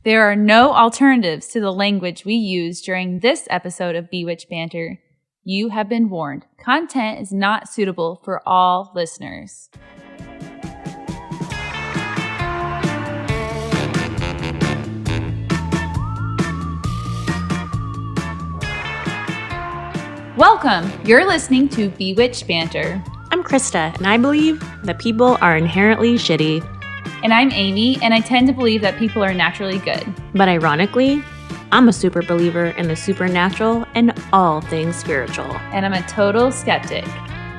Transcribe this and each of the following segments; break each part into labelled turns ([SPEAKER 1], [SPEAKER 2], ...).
[SPEAKER 1] There are no alternatives to the language we use during this episode of Bewitch Banter. You have been warned. Content is not suitable for all listeners. Welcome. You're listening to Bewitch Banter.
[SPEAKER 2] I'm Krista, and I believe that people are inherently shitty.
[SPEAKER 1] And I'm Amy, and I tend to believe that people are naturally good.
[SPEAKER 2] But ironically, I'm a super believer in the supernatural and all things spiritual.
[SPEAKER 1] And I'm a total skeptic.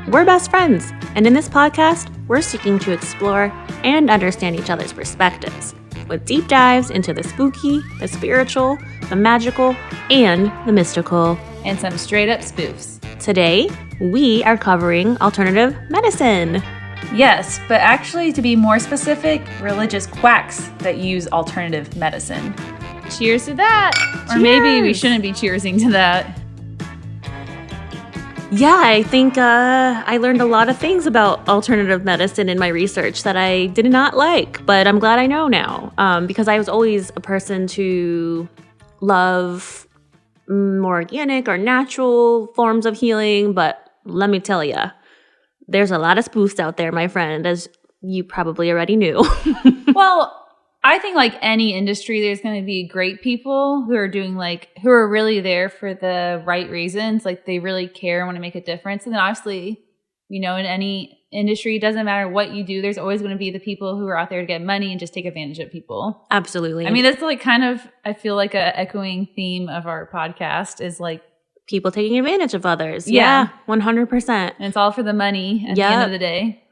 [SPEAKER 2] We're best friends, and in this podcast, we're seeking to explore and understand each other's perspectives, with deep dives into the spooky, the spiritual, the magical, and the mystical.
[SPEAKER 1] And some straight up spoofs.
[SPEAKER 2] Today, we are covering alternative medicine.
[SPEAKER 1] Yes, but actually, to be more specific, religious quacks that use alternative medicine. Cheers to that! Cheers. Or maybe we shouldn't be cheersing to that.
[SPEAKER 2] Yeah, I think I learned a lot of things about alternative medicine in my research that I did not like, but I'm glad I know now, because I was always a person to love more organic or natural forms of healing, but let me tell you, there's a lot of spoofs out there, my friend, as you probably already knew.
[SPEAKER 1] Well, I think like any industry, there's going to be great people who are doing who are really there for the right reasons. Like they really care and want to make a difference. And then obviously, in any industry, it doesn't matter what you do. There's always going to be the people who are out there to get money and just take advantage of people.
[SPEAKER 2] Absolutely.
[SPEAKER 1] I mean, that's I feel like a echoing theme of our podcast is like,
[SPEAKER 2] people taking advantage of others. Yeah, 100%.
[SPEAKER 1] And it's all for the money at the end of the day.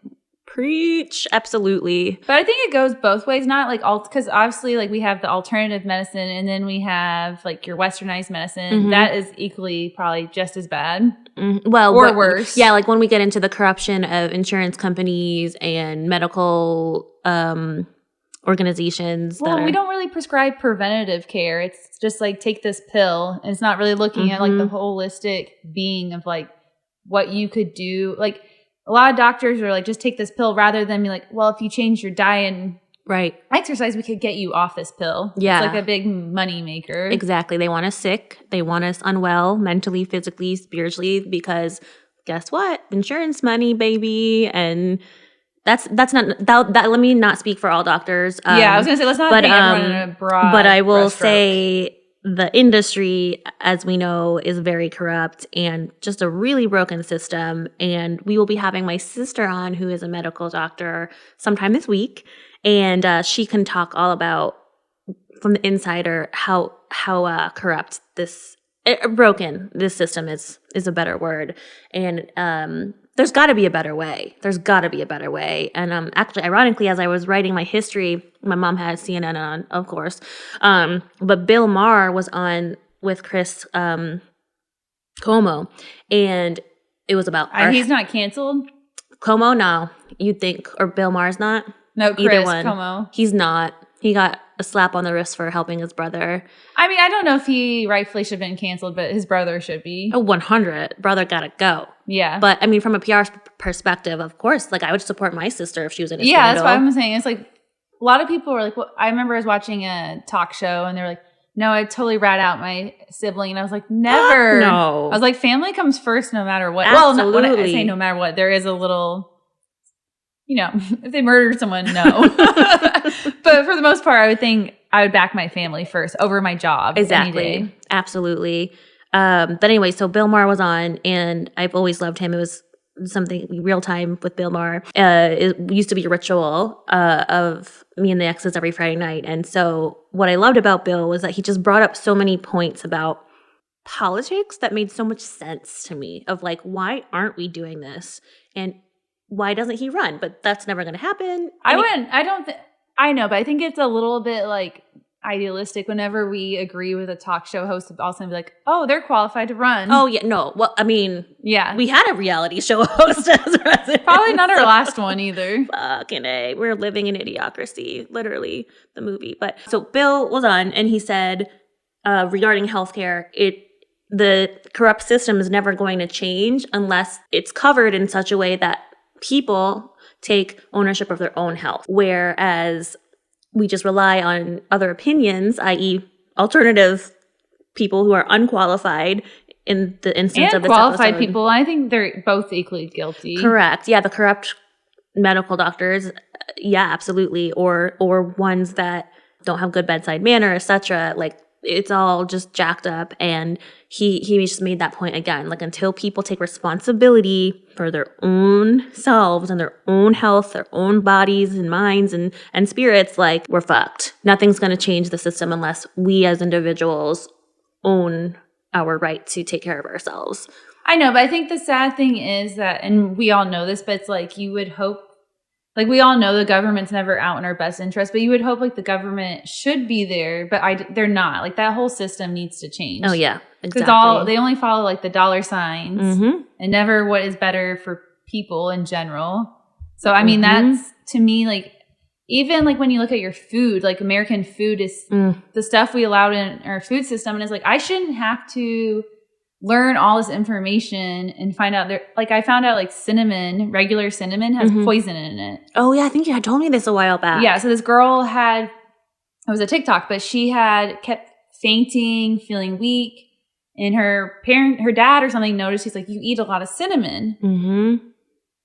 [SPEAKER 2] Preach. Absolutely.
[SPEAKER 1] But I think it goes both ways, not because obviously we have the alternative medicine and then we have your westernized medicine. Mm-hmm. That is equally probably just as bad.
[SPEAKER 2] Mm-hmm. Well,
[SPEAKER 1] or worse.
[SPEAKER 2] Yeah, when we get into the corruption of insurance companies and medical organizations.
[SPEAKER 1] Well, we don't really prescribe preventative care. It's just take this pill, and it's not really looking at the holistic being of what you could do. A lot of doctors are just take this pill rather than be well, if you change your diet and exercise, we could get you off this pill.
[SPEAKER 2] Yeah.
[SPEAKER 1] It's a big money maker.
[SPEAKER 2] Exactly. They want us sick. They want us unwell mentally, physically, spiritually, because guess what? Insurance money, baby. And that's not that. Let me not speak for all doctors.
[SPEAKER 1] I was gonna say let's not paint everyone in a broad.
[SPEAKER 2] But I will say the industry, as we know, is very corrupt and just a really broken system. And we will be having my sister on, who is a medical doctor, sometime this week, and she can talk all about from the insider how corrupt broken this system is a better word. And there's got to be a better way. And actually, ironically, as I was writing my history, my mom had CNN on, of course. But Bill Maher was on with Chris Como, and it was about...
[SPEAKER 1] he's not canceled?
[SPEAKER 2] Como? No. You'd think. Or Bill Maher's not?
[SPEAKER 1] No, Chris Como.
[SPEAKER 2] He's not. He got a slap on the wrist for helping his brother.
[SPEAKER 1] I mean, I don't know if he rightfully should have been canceled, but his brother should be.
[SPEAKER 2] Oh, 100. Brother gotta go.
[SPEAKER 1] Yeah.
[SPEAKER 2] But, I mean, from a PR perspective, of course, I would support my sister if she was in a
[SPEAKER 1] scandal. Yeah, that's what I'm saying. It's a lot of people were well, I remember I was watching a talk show, and they were no, I'd totally rat out my sibling. And I was never.
[SPEAKER 2] No.
[SPEAKER 1] I was family comes first no matter what.
[SPEAKER 2] Absolutely.
[SPEAKER 1] Well, when I say no matter what, there is a little... if they murdered someone, no. But for the most part, I would think I would back my family first over my job.
[SPEAKER 2] Exactly.
[SPEAKER 1] Any day.
[SPEAKER 2] Absolutely. But anyway, so Bill Maher was on, and I've always loved him. It was something real time with Bill Maher. It used to be a ritual of me and the exes every Friday night. And so what I loved about Bill was that he just brought up so many points about politics that made so much sense to me of why aren't we doing this? And why doesn't he run? But that's never going to happen.
[SPEAKER 1] I know, but I think it's a little bit idealistic whenever we agree with a talk show host to also be oh, they're qualified to run.
[SPEAKER 2] Oh, yeah. No. Well, I mean,
[SPEAKER 1] yeah,
[SPEAKER 2] we had a reality show host as residents.
[SPEAKER 1] Probably not our last one either.
[SPEAKER 2] Fucking A. We're living in idiocracy, literally, the movie. But so Bill was on, and he said regarding healthcare, the corrupt system is never going to change unless it's covered in such a way that people take ownership of their own health. Whereas we just rely on other opinions, i.e. alternative people who are unqualified in the instance of this
[SPEAKER 1] qualified
[SPEAKER 2] episode.
[SPEAKER 1] people. I think they're both equally guilty.
[SPEAKER 2] Correct. Yeah, the corrupt medical doctors, yeah, absolutely. Or ones that don't have good bedside manner, etc. Like, it's all just jacked up. And he just made that point again. Like, until people take responsibility for their own selves and their own health, their own bodies and minds and spirits, like, we're fucked. Nothing's going to change the system unless we as individuals own our right to take care of ourselves.
[SPEAKER 1] I know, but I think the sad thing is that, and we all know this, but it's like you would hope, like we all know the government's never out in our best interest, but you would hope like the government should be there, but they're not. Like that whole system needs to change.
[SPEAKER 2] Oh yeah, exactly.
[SPEAKER 1] Because they only follow like the dollar signs and never what is better for people in general. So I mean, that's to me like, even like when you look at your food, like American food is the stuff we allowed in our food system, and it's like I shouldn't have to learn all this information and find out there. Like I found out like cinnamon, regular cinnamon has poison in it.
[SPEAKER 2] Oh yeah, I think you had told me this a while back.
[SPEAKER 1] Yeah, so this girl it was a TikTok, but she had kept fainting, feeling weak, and her dad or something noticed. He's like, "You eat a lot of cinnamon,"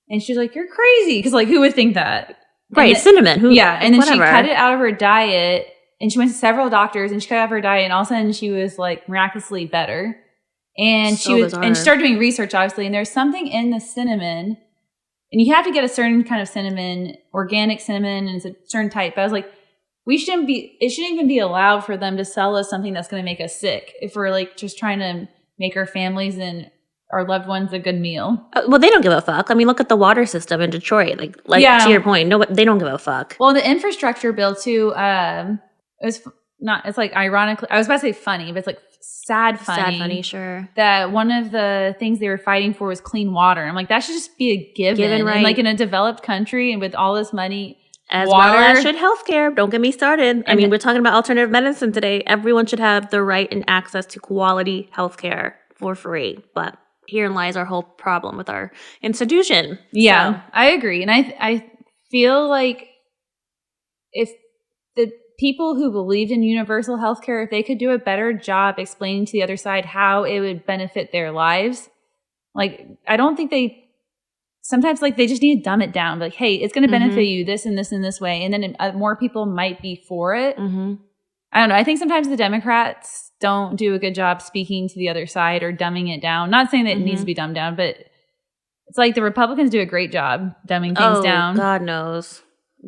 [SPEAKER 1] and she's like, "You're crazy," because like who would think that?
[SPEAKER 2] Right, cinnamon.
[SPEAKER 1] And then she cut it out of her diet, and she went to several doctors, and she cut it out of her diet, and all of a sudden she was like miraculously better. And she started doing research, obviously, and there's something in the cinnamon, and you have to get a certain kind of cinnamon, organic cinnamon, and it's a certain type. But I was like, it shouldn't even be allowed for them to sell us something that's going to make us sick if we're like just trying to make our families and our loved ones a good meal.
[SPEAKER 2] Well, they don't give a fuck. I mean, look at the water system in Detroit. Like to your point, no, they don't give a fuck.
[SPEAKER 1] Well, the infrastructure bill too. It's like ironically, I was about to say funny, but it's like sad funny,
[SPEAKER 2] sure.
[SPEAKER 1] That one of the things they were fighting for was clean water. I'm like, that should just be a given.
[SPEAKER 2] Right.
[SPEAKER 1] And like in a developed country and with all this money,
[SPEAKER 2] as
[SPEAKER 1] water,
[SPEAKER 2] well as should healthcare. Don't get me started. I mean, we're talking about alternative medicine today. Everyone should have the right and access to quality healthcare for free. But herein lies our whole problem with our institution.
[SPEAKER 1] Yeah, so. I agree. And I feel like if the people who believed in universal healthcare, if they could do a better job explaining to the other side how it would benefit their lives, like I don't think sometimes like they just need to dumb it down. Like, hey, it's going to benefit you this and this and this way. And then more people might be for it. I don't know. I think sometimes the Democrats don't do a good job speaking to the other side or dumbing it down. Not saying that it needs to be dumbed down, but it's like the Republicans do a great job dumbing things down.
[SPEAKER 2] God knows.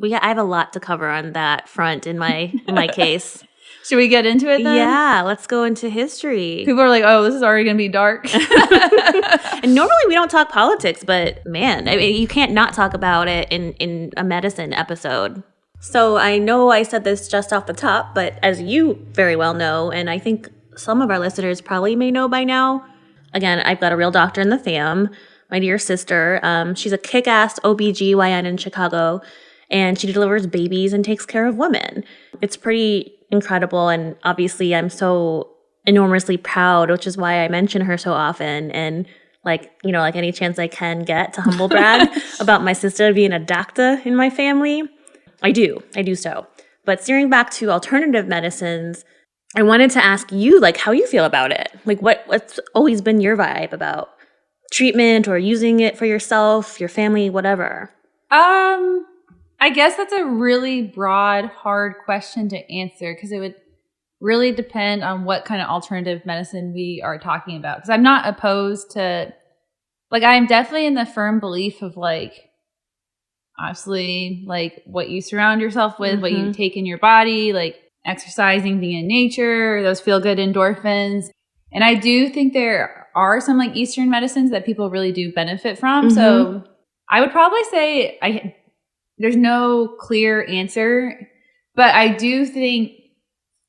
[SPEAKER 2] I have a lot to cover on that front in my case.
[SPEAKER 1] Should we get into it then?
[SPEAKER 2] Yeah, let's go into history.
[SPEAKER 1] People are like, oh, this is already going to be dark.
[SPEAKER 2] And normally we don't talk politics, but man, I mean, you can't not talk about it in a medicine episode. So I know I said this just off the top, but as you very well know, and I think some of our listeners probably may know by now, again, I've got a real doctor in the fam, my dear sister. She's a kick-ass OBGYN in Chicago, and she delivers babies and takes care of women. It's pretty incredible, and obviously I'm so enormously proud, which is why I mention her so often, and like any chance I can get to humble brag about my sister being a doctor in my family. I do so. But steering back to alternative medicines, I wanted to ask you, like, how you feel about it. Like, what's always been your vibe about treatment or using it for yourself, your family, whatever?
[SPEAKER 1] I guess that's a really broad, hard question to answer because it would really depend on what kind of alternative medicine we are talking about. Because I'm not opposed to, like, I'm definitely in the firm belief of, like, obviously, like, what you surround yourself with, what you take in your body, like, exercising, being in nature, those feel-good endorphins. And I do think there are some, like, Eastern medicines that people really do benefit from. So I would probably say there's no clear answer, but I think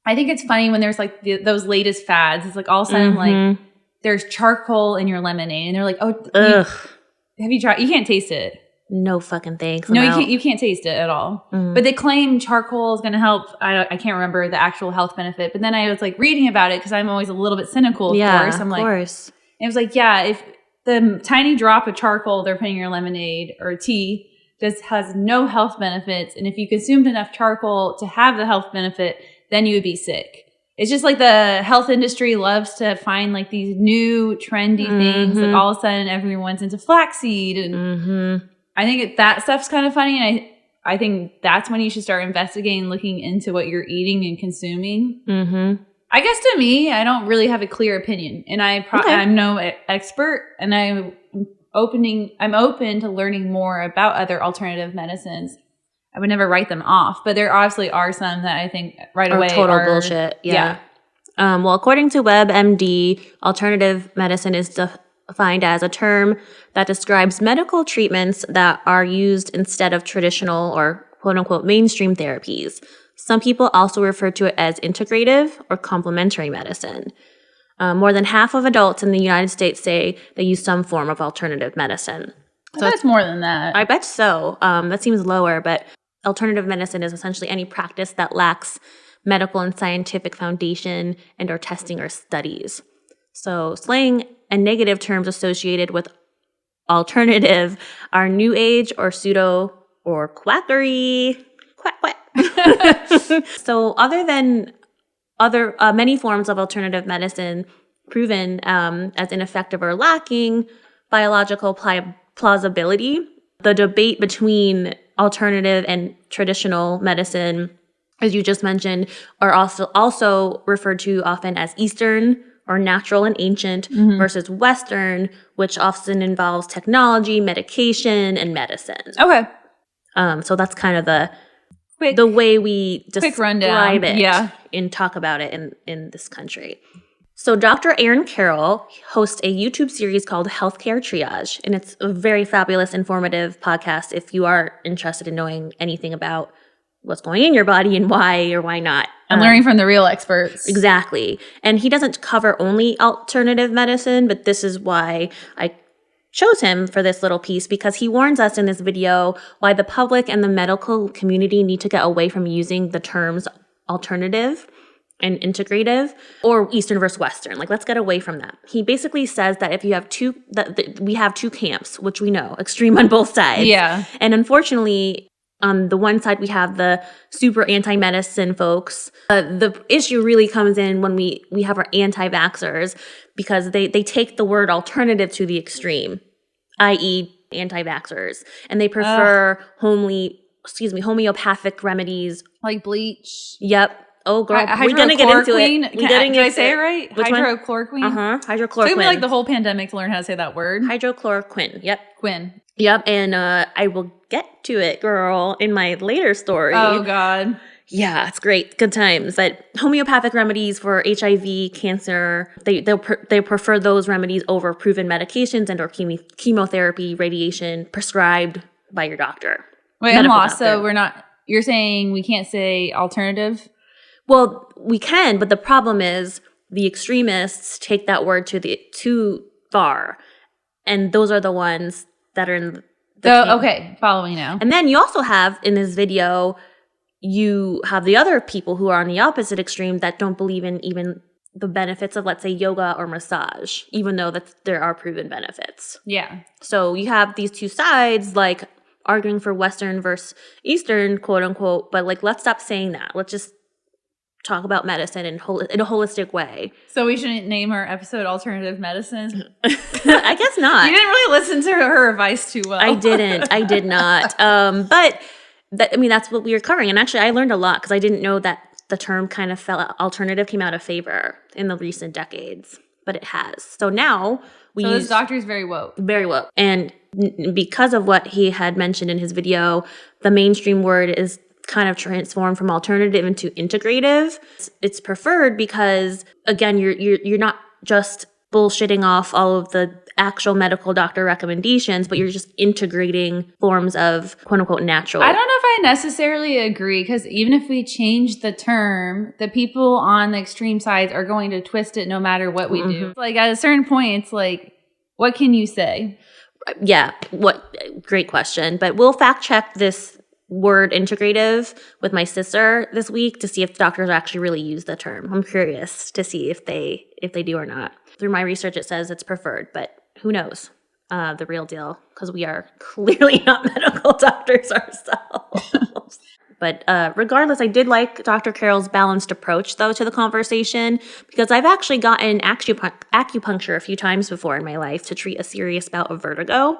[SPEAKER 1] it's funny when there's, like, those latest fads. It's, like, all of a sudden, like, there's charcoal in your lemonade. And they're like, oh, have you tried? You can't taste it.
[SPEAKER 2] No fucking thanks.
[SPEAKER 1] No, you can't taste it at all. But they claim charcoal is going to help. I can't remember the actual health benefit. But then I was like reading about it because I'm always a little bit cynical, of course. I'm like, it was like, yeah, if the tiny drop of charcoal they're putting in your lemonade or tea has no health benefits. And if you consumed enough charcoal to have the health benefit, then you would be sick. It's just like the health industry loves to find like these new trendy things. Like all of a sudden everyone's into flaxseed. And I think that stuff's kind of funny. And I think that's when you should start investigating, looking into what you're eating and consuming. I guess to me, I don't really have a clear opinion. And I'm no expert. And I'm open to learning more about other alternative medicines. I would never write them off, but there obviously are some that I think right away
[SPEAKER 2] total bullshit. Yeah. Well, according to WebMD, alternative medicine is defined as a term that describes medical treatments that are used instead of traditional or quote-unquote mainstream therapies. Some people also refer to it as integrative or complementary medicine. More than half of adults in the United States say they use some form of alternative medicine.
[SPEAKER 1] So that's more than that.
[SPEAKER 2] I bet so. That seems lower, but alternative medicine is essentially any practice that lacks medical and scientific foundation and or testing or studies. So slang and negative terms associated with alternative are new age or pseudo or quackery. Quack, quack. So other than many forms of alternative medicine proven as ineffective or lacking biological plausibility, the debate between alternative and traditional medicine, as you just mentioned, are also referred to often as Eastern or natural and ancient versus Western, which often involves technology, medication, and medicine.
[SPEAKER 1] Okay.
[SPEAKER 2] So that's kind of the way we describe it and talk about it in this country. So Dr. Aaron Carroll hosts a YouTube series called Healthcare Triage, and it's a very fabulous, informative podcast if you are interested in knowing anything about what's going in your body and why or why not.
[SPEAKER 1] I'm learning from the real experts.
[SPEAKER 2] Exactly. And he doesn't cover only alternative medicine, but this is why I chose him for this little piece, because he warns us in this video why the public and the medical community need to get away from using the terms alternative and integrative or Eastern versus Western. Like, let's get away from that. He basically says that if you have we have two camps, which we know, extreme on both sides.
[SPEAKER 1] Yeah.
[SPEAKER 2] And unfortunately, on the one side, we have the super anti-medicine folks. The issue really comes in when we have our anti-vaxxers, because they take the word alternative to the extreme, i.e. anti-vaxxers. And they prefer homeopathic remedies.
[SPEAKER 1] Like bleach.
[SPEAKER 2] Yep. Oh, girl, we're going to get into it.
[SPEAKER 1] Did I say it right? Hydrochloroquine?
[SPEAKER 2] Hydrochloroquine.
[SPEAKER 1] Took me like the whole pandemic to learn how to say that word.
[SPEAKER 2] Hydrochloroquine. Yep.
[SPEAKER 1] Quinn.
[SPEAKER 2] Yep. And I will get to it, girl, in my later story.
[SPEAKER 1] Oh, God.
[SPEAKER 2] Yeah, it's great. Good times. But homeopathic remedies for HIV, cancer, they prefer those remedies over proven medications and or chemotherapy, radiation prescribed by your doctor.
[SPEAKER 1] Wait, I'm lost. So you're saying we can't say alternative?
[SPEAKER 2] Well, we can, but the problem is the extremists take that word too far. And those are the ones that are in
[SPEAKER 1] okay, following now.
[SPEAKER 2] And then you also have, in this video, you have the other people who are on the opposite extreme that don't believe in even the benefits of, let's say, yoga or massage, even though there are proven benefits.
[SPEAKER 1] Yeah.
[SPEAKER 2] So you have these two sides, like, arguing for Western versus Eastern, quote unquote, but like, let's stop saying that. Let's just talk about medicine in a holistic way.
[SPEAKER 1] So we shouldn't name our episode Alternative Medicine?
[SPEAKER 2] I guess not.
[SPEAKER 1] You didn't really listen to her advice too well.
[SPEAKER 2] I did not. But that's what we were covering. And actually, I learned a lot because I didn't know that the term kind of alternative came out of favor in the recent decades. But it has. So now
[SPEAKER 1] this doctor is very woke.
[SPEAKER 2] Very woke. And because of what he had mentioned in his video, the mainstream word is kind of transformed from alternative into integrative. It's preferred because, again, you're not just bullshitting off all of the actual medical doctor recommendations, but you're just integrating forms of quote unquote natural.
[SPEAKER 1] I don't know if I necessarily agree, because even if we change the term, the people on the extreme sides are going to twist it no matter what we do. Like, at a certain point, it's like, what can you say?
[SPEAKER 2] Yeah, great question. But we'll fact check this word integrative with my sister this week to see if doctors actually really use the term. I'm curious to see if they do or not. Through my research, it says it's preferred, but who knows? the real deal, because we are clearly not medical doctors ourselves. But regardless, I did like Dr. Carroll's balanced approach, though, to the conversation, because I've actually gotten acupuncture a few times before in my life to treat a serious bout of vertigo.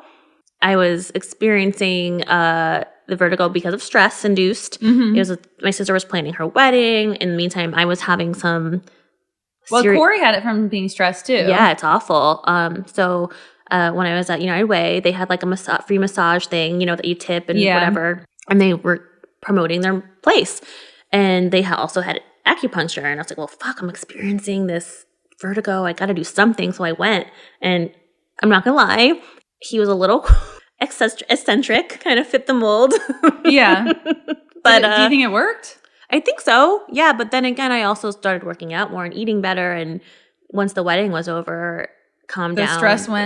[SPEAKER 2] I was experiencing the vertigo because of stress induced. My sister was planning her wedding. In the meantime, I was having some...
[SPEAKER 1] Corey had it from being stressed, too.
[SPEAKER 2] Yeah, it's awful. So when I was at United Way, they had like a free massage thing, that you tip and whatever. And they were promoting their place. And they also had acupuncture. And I was like, well, fuck, I'm experiencing this vertigo. I got to do something. So I went. And I'm not going to lie, he was a little eccentric, kind of fit the mold.
[SPEAKER 1] Yeah.
[SPEAKER 2] But
[SPEAKER 1] do you think it worked?
[SPEAKER 2] I think so. Yeah. But then again, I also started working out more and eating better. And once the wedding was over, calmed down.
[SPEAKER 1] The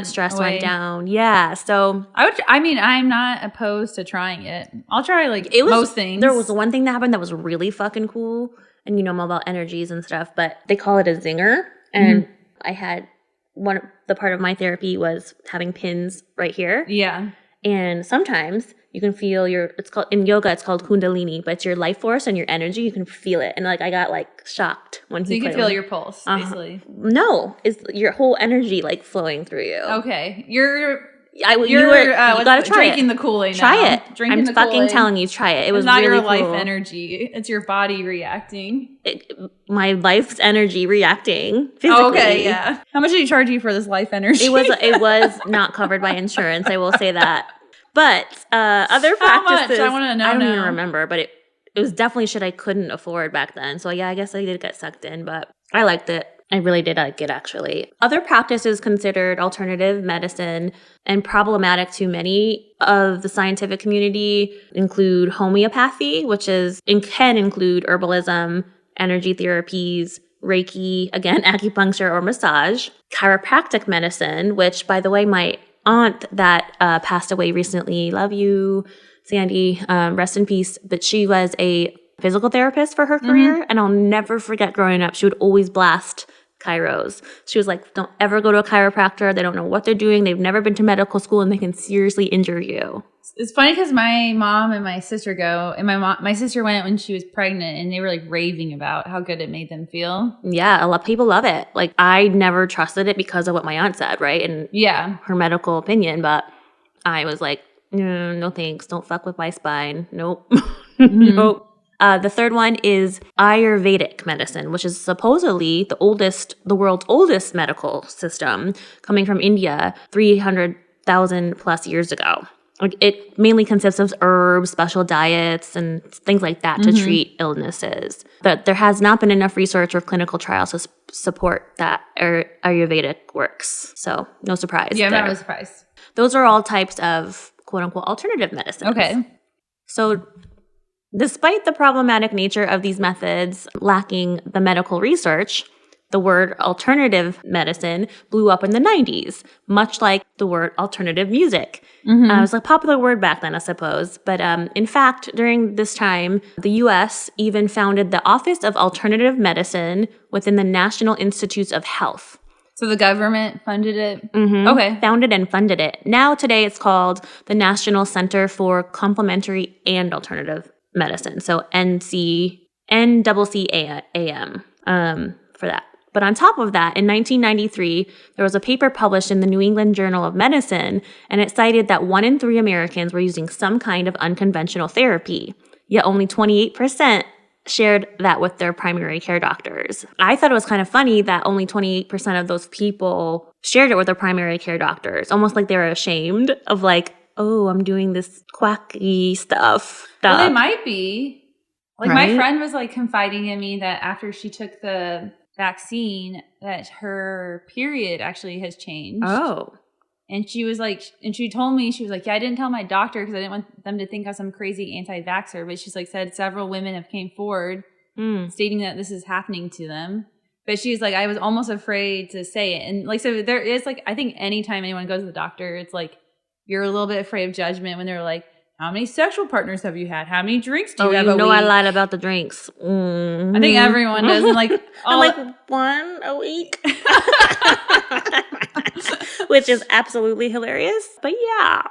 [SPEAKER 1] stress went
[SPEAKER 2] down. Yeah. So
[SPEAKER 1] I'm not opposed to trying it. I'll try most things.
[SPEAKER 2] There was one thing that happened that was really fucking cool. And I'm all about energies and stuff, but they call it a zinger. And I had the part of my therapy was having pins right here.
[SPEAKER 1] Yeah.
[SPEAKER 2] And sometimes you can feel in yoga, it's called Kundalini, but it's your life force and your energy. You can feel it. And I got shocked when
[SPEAKER 1] so you can feel your pulse, basically.
[SPEAKER 2] No, it's your whole energy flowing through you.
[SPEAKER 1] Okay. You
[SPEAKER 2] gotta try
[SPEAKER 1] drinking the Kool-Aid now.
[SPEAKER 2] Try it.
[SPEAKER 1] Drinking
[SPEAKER 2] I'm fucking telling you, try it. It was
[SPEAKER 1] not
[SPEAKER 2] really
[SPEAKER 1] your life
[SPEAKER 2] cool.
[SPEAKER 1] energy. It's your body reacting.
[SPEAKER 2] My life's energy reacting physically.
[SPEAKER 1] Oh, okay, yeah. How much did he charge you for this life energy?
[SPEAKER 2] It was not covered by insurance. I will say that. But other practices,
[SPEAKER 1] I want to know.
[SPEAKER 2] I don't even remember, but it was definitely shit I couldn't afford back then. So yeah, I guess I did get sucked in, but I liked it. I really did like it, actually. Other practices considered alternative medicine and problematic to many of the scientific community include homeopathy, which can include herbalism, energy therapies, Reiki, again, acupuncture or massage, chiropractic medicine, which, by the way, my aunt that passed away recently, love you, Sandy, rest in peace, but she was a physical therapist for her career, and I'll never forget growing up, she would always blast chiros. She was like, don't ever go to a chiropractor. They don't know what they're doing. They've never been to medical school, and they can seriously injure you.
[SPEAKER 1] It's funny because my mom and my sister go, and my sister went when she was pregnant, and they were raving about how good it made them feel.
[SPEAKER 2] Yeah, a lot of people love it. I never trusted it because of what my aunt said, right? And her medical opinion, but I was like, no thanks. Don't fuck with my spine. Nope. Nope. The third one is Ayurvedic medicine, which is supposedly the world's oldest medical system, coming from India 300,000 plus years ago. It mainly consists of herbs, special diets, and things like that to treat illnesses. But there has not been enough research or clinical trials to support that Ayurvedic works. So no surprise.
[SPEAKER 1] Yeah, I'm not really surprised.
[SPEAKER 2] Those are all types of quote-unquote alternative medicine.
[SPEAKER 1] Okay.
[SPEAKER 2] So despite the problematic nature of these methods lacking the medical research, the word alternative medicine blew up in the 90s, much like the word alternative music. It was a popular word back then, I suppose. But in fact, during this time, the U.S. even founded the Office of Alternative Medicine within the National Institutes of Health.
[SPEAKER 1] So the government funded it? Okay.
[SPEAKER 2] Founded and funded it. Now, today, it's called the National Center for Complementary and Alternative Medicine. So NCCAM for that. But on top of that, in 1993, there was a paper published in the New England Journal of Medicine, and it cited that 1 in 3 Americans were using some kind of unconventional therapy, yet only 28% shared that with their primary care doctors. I thought it was kind of funny that only 28% of those people shared it with their primary care doctors, almost like they were ashamed of oh, I'm doing this quacky stuff.
[SPEAKER 1] Well, they might be. My friend was confiding in me that after she took the vaccine that her period actually has changed.
[SPEAKER 2] Oh.
[SPEAKER 1] And she was she told me, she was like, yeah, I didn't tell my doctor because I didn't want them to think I was some crazy anti-vaxxer. But she's said several women have came forward stating that this is happening to them. But she's I was almost afraid to say it. And so there is I think anytime anyone goes to the doctor, it's you're a little bit afraid of judgment when they're How many sexual partners have you had? How many drinks do you have
[SPEAKER 2] a week? I lied about the drinks.
[SPEAKER 1] I think everyone does. And like,
[SPEAKER 2] I'm like, 1 a week. Which is absolutely hilarious. But yeah.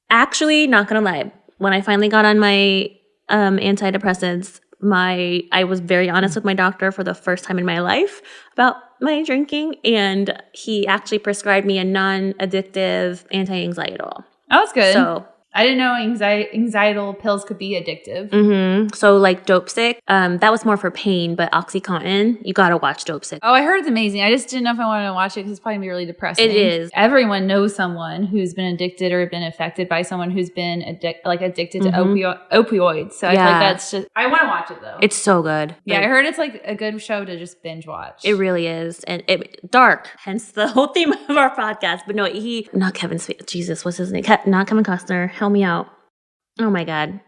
[SPEAKER 2] Actually, not gonna lie. When I finally got on my antidepressants, I was very honest with my doctor for the first time in my life about my drinking, and he actually prescribed me a non-addictive anti-anxietal.
[SPEAKER 1] Oh, that's good.
[SPEAKER 2] So
[SPEAKER 1] I didn't know anxietal pills could be addictive.
[SPEAKER 2] Mm-hmm. So like Dope Sick, that was more for pain, but OxyContin, you gotta watch Dope Sick.
[SPEAKER 1] Oh, I heard it's amazing. I just didn't know if I wanted to watch it because it's probably going to be really depressing.
[SPEAKER 2] It is.
[SPEAKER 1] Everyone knows someone who's been addicted or been affected by someone who's been addicted to opioids. So I feel like that's just, I want to watch it though.
[SPEAKER 2] It's so good.
[SPEAKER 1] Yeah, I heard it's like a good show to just binge watch.
[SPEAKER 2] It really is. And dark, hence the whole theme of our podcast. But no, not Kevin Spacey. Jesus, what's his name? Not Kevin Costner. Help me out. Oh my God.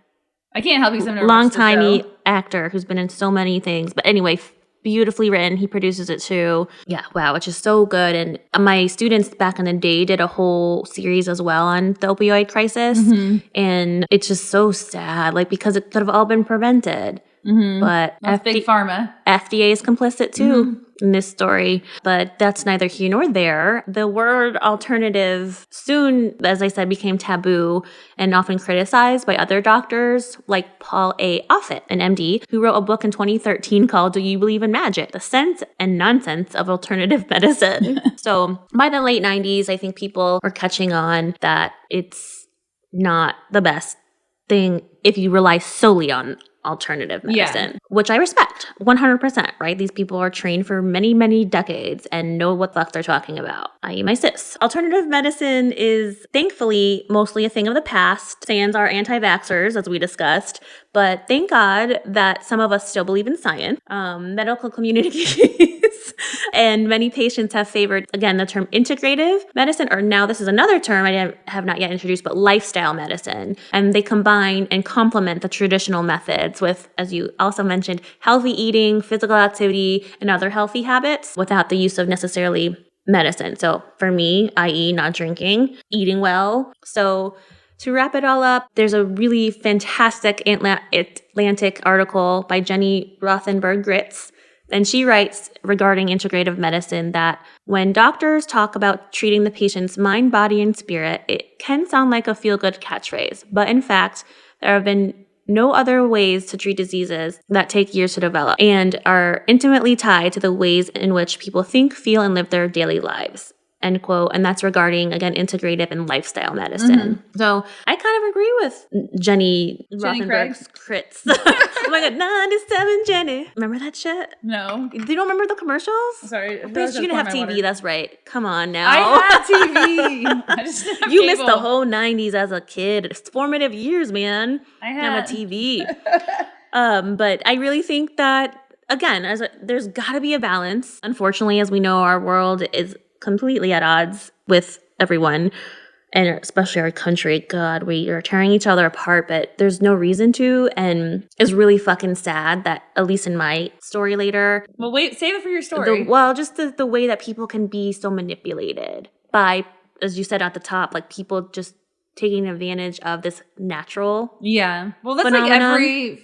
[SPEAKER 1] I can't help you because I've never
[SPEAKER 2] long-timey actor who's been in so many things. But anyway, beautifully written. He produces it too. Yeah, wow, it's just so good. And my students back in the day did a whole series as well on the opioid crisis. Mm-hmm. And it's just so sad, like because it could have all been prevented. Mm-hmm. But
[SPEAKER 1] Big Pharma.
[SPEAKER 2] FDA is complicit too in this story. But that's neither here nor there. The word alternative soon, as I said, became taboo and often criticized by other doctors like Paul A. Offit, an MD, who wrote a book in 2013 called Do You Believe in Magic? The Sense and Nonsense of Alternative Medicine. So by the late 90s, I think people were catching on that it's not the best thing if you rely solely on alternative medicine, which I respect 100%, right? These people are trained for many, many decades and know what the fuck they're talking about, i.e. my sis. Alternative medicine is thankfully mostly a thing of the past. Sans are anti-vaxxers, as we discussed, but thank God that some of us still believe in science. Medical communities and many patients have favored, again, the term integrative medicine, or now this is another term I have not yet introduced, but lifestyle medicine. And they combine and complement the traditional methods with, as you also mentioned, healthy eating, physical activity, and other healthy habits without the use of necessarily medicine. So for me, i.e. not drinking, eating well. So to wrap it all up, there's a really fantastic Atlantic article by Jenny Rothenberg-Gritz. And she writes regarding integrative medicine that when doctors talk about treating the patient's mind, body, and spirit, it can sound like a feel-good catchphrase. But in fact, there have been no other ways to treat diseases that take years to develop and are intimately tied to the ways in which people think, feel, and live their daily lives. End quote. And that's regarding, again, integrative and lifestyle medicine. Mm-hmm. So I kind of agree with Jenny Rothenberg's crits. Oh my God, 97 Jenny. Remember that shit?
[SPEAKER 1] No.
[SPEAKER 2] You don't remember the commercials?
[SPEAKER 1] Sorry.
[SPEAKER 2] Bitch, you didn't have TV. That's right. Come on now.
[SPEAKER 1] I had TV. I just didn't have
[SPEAKER 2] You
[SPEAKER 1] cable.
[SPEAKER 2] missed the whole 90s as a kid. It's formative years, man.
[SPEAKER 1] I had
[SPEAKER 2] a TV. But I really think that, again, there's got to be a balance. Unfortunately, as we know, our world is completely at odds with everyone, and especially our country. God, we are tearing each other apart, but there's no reason to, and it's really fucking sad that, at least in my story later.
[SPEAKER 1] Well, wait, save it for your story.
[SPEAKER 2] Just the way that people can be so manipulated by, as you said at the top, like people just taking advantage of this natural
[SPEAKER 1] Well, that's
[SPEAKER 2] phenomenon.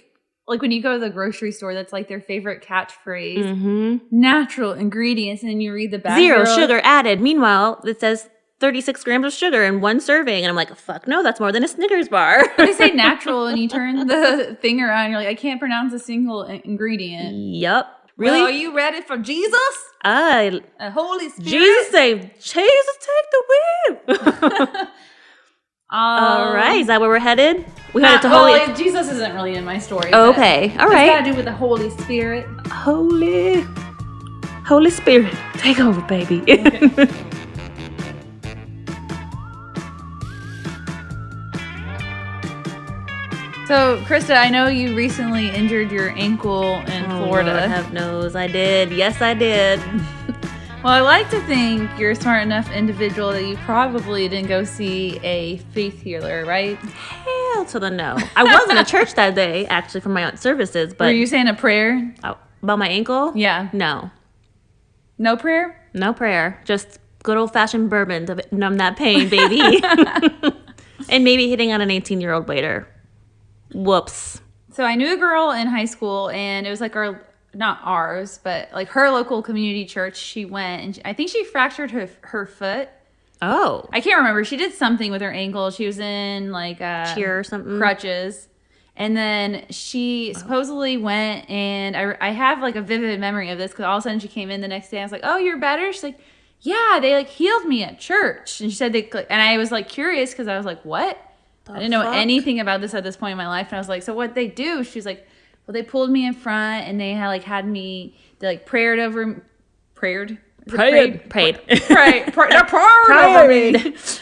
[SPEAKER 1] Like when you go to the grocery store, that's like their favorite catchphrase. Mm-hmm. Natural ingredients, and then you read the back.
[SPEAKER 2] 0 sugar added. Meanwhile, it says 36 grams of sugar in one serving. And I'm like, fuck no, that's more than a Snickers bar.
[SPEAKER 1] But they say natural, and you turn the thing around, and you're like, I can't pronounce a single ingredient.
[SPEAKER 2] Yep. Really?
[SPEAKER 1] Well, are you ready for Jesus? Holy Spirit.
[SPEAKER 2] Jesus say, Jesus, take the wheel. All right, is that where we're headed? We headed to Holy.
[SPEAKER 1] Jesus isn't really in my story.
[SPEAKER 2] Okay, all right.
[SPEAKER 1] It's got to do with the Holy Spirit.
[SPEAKER 2] Holy Spirit, take over, baby. Okay.
[SPEAKER 1] So, Krista, I know you recently injured your ankle in Florida.
[SPEAKER 2] Lord have knows, I did. Yes, I did.
[SPEAKER 1] Well, I like to think you're a smart enough individual that you probably didn't go see a faith healer, right?
[SPEAKER 2] Hell to the no. I was in a church that day, actually, for my aunt's services. But
[SPEAKER 1] were you saying a prayer?
[SPEAKER 2] About my ankle?
[SPEAKER 1] Yeah.
[SPEAKER 2] No.
[SPEAKER 1] No prayer?
[SPEAKER 2] No prayer. Just good old-fashioned bourbon to numb that pain, baby. And maybe hitting on an 18-year-old later. Whoops.
[SPEAKER 1] So I knew a girl in high school, and it was like not ours, but like her local community church. She went, and I think she fractured her foot.
[SPEAKER 2] Oh.
[SPEAKER 1] I can't remember. She did something with her ankle. She was in like
[SPEAKER 2] cheer or something.
[SPEAKER 1] Crutches. And then she supposedly went, and I have like a vivid memory of this because all of a sudden she came in the next day. I was like, "Oh, you're better?" She's like, "Yeah, they like healed me at church." And she said and I was like curious because I was like, "What?" I didn't know anything about this at this point in my life. And I was like, "So what they do?" She's like, "Well, they pulled me in front, and they had me. They like prayed over me.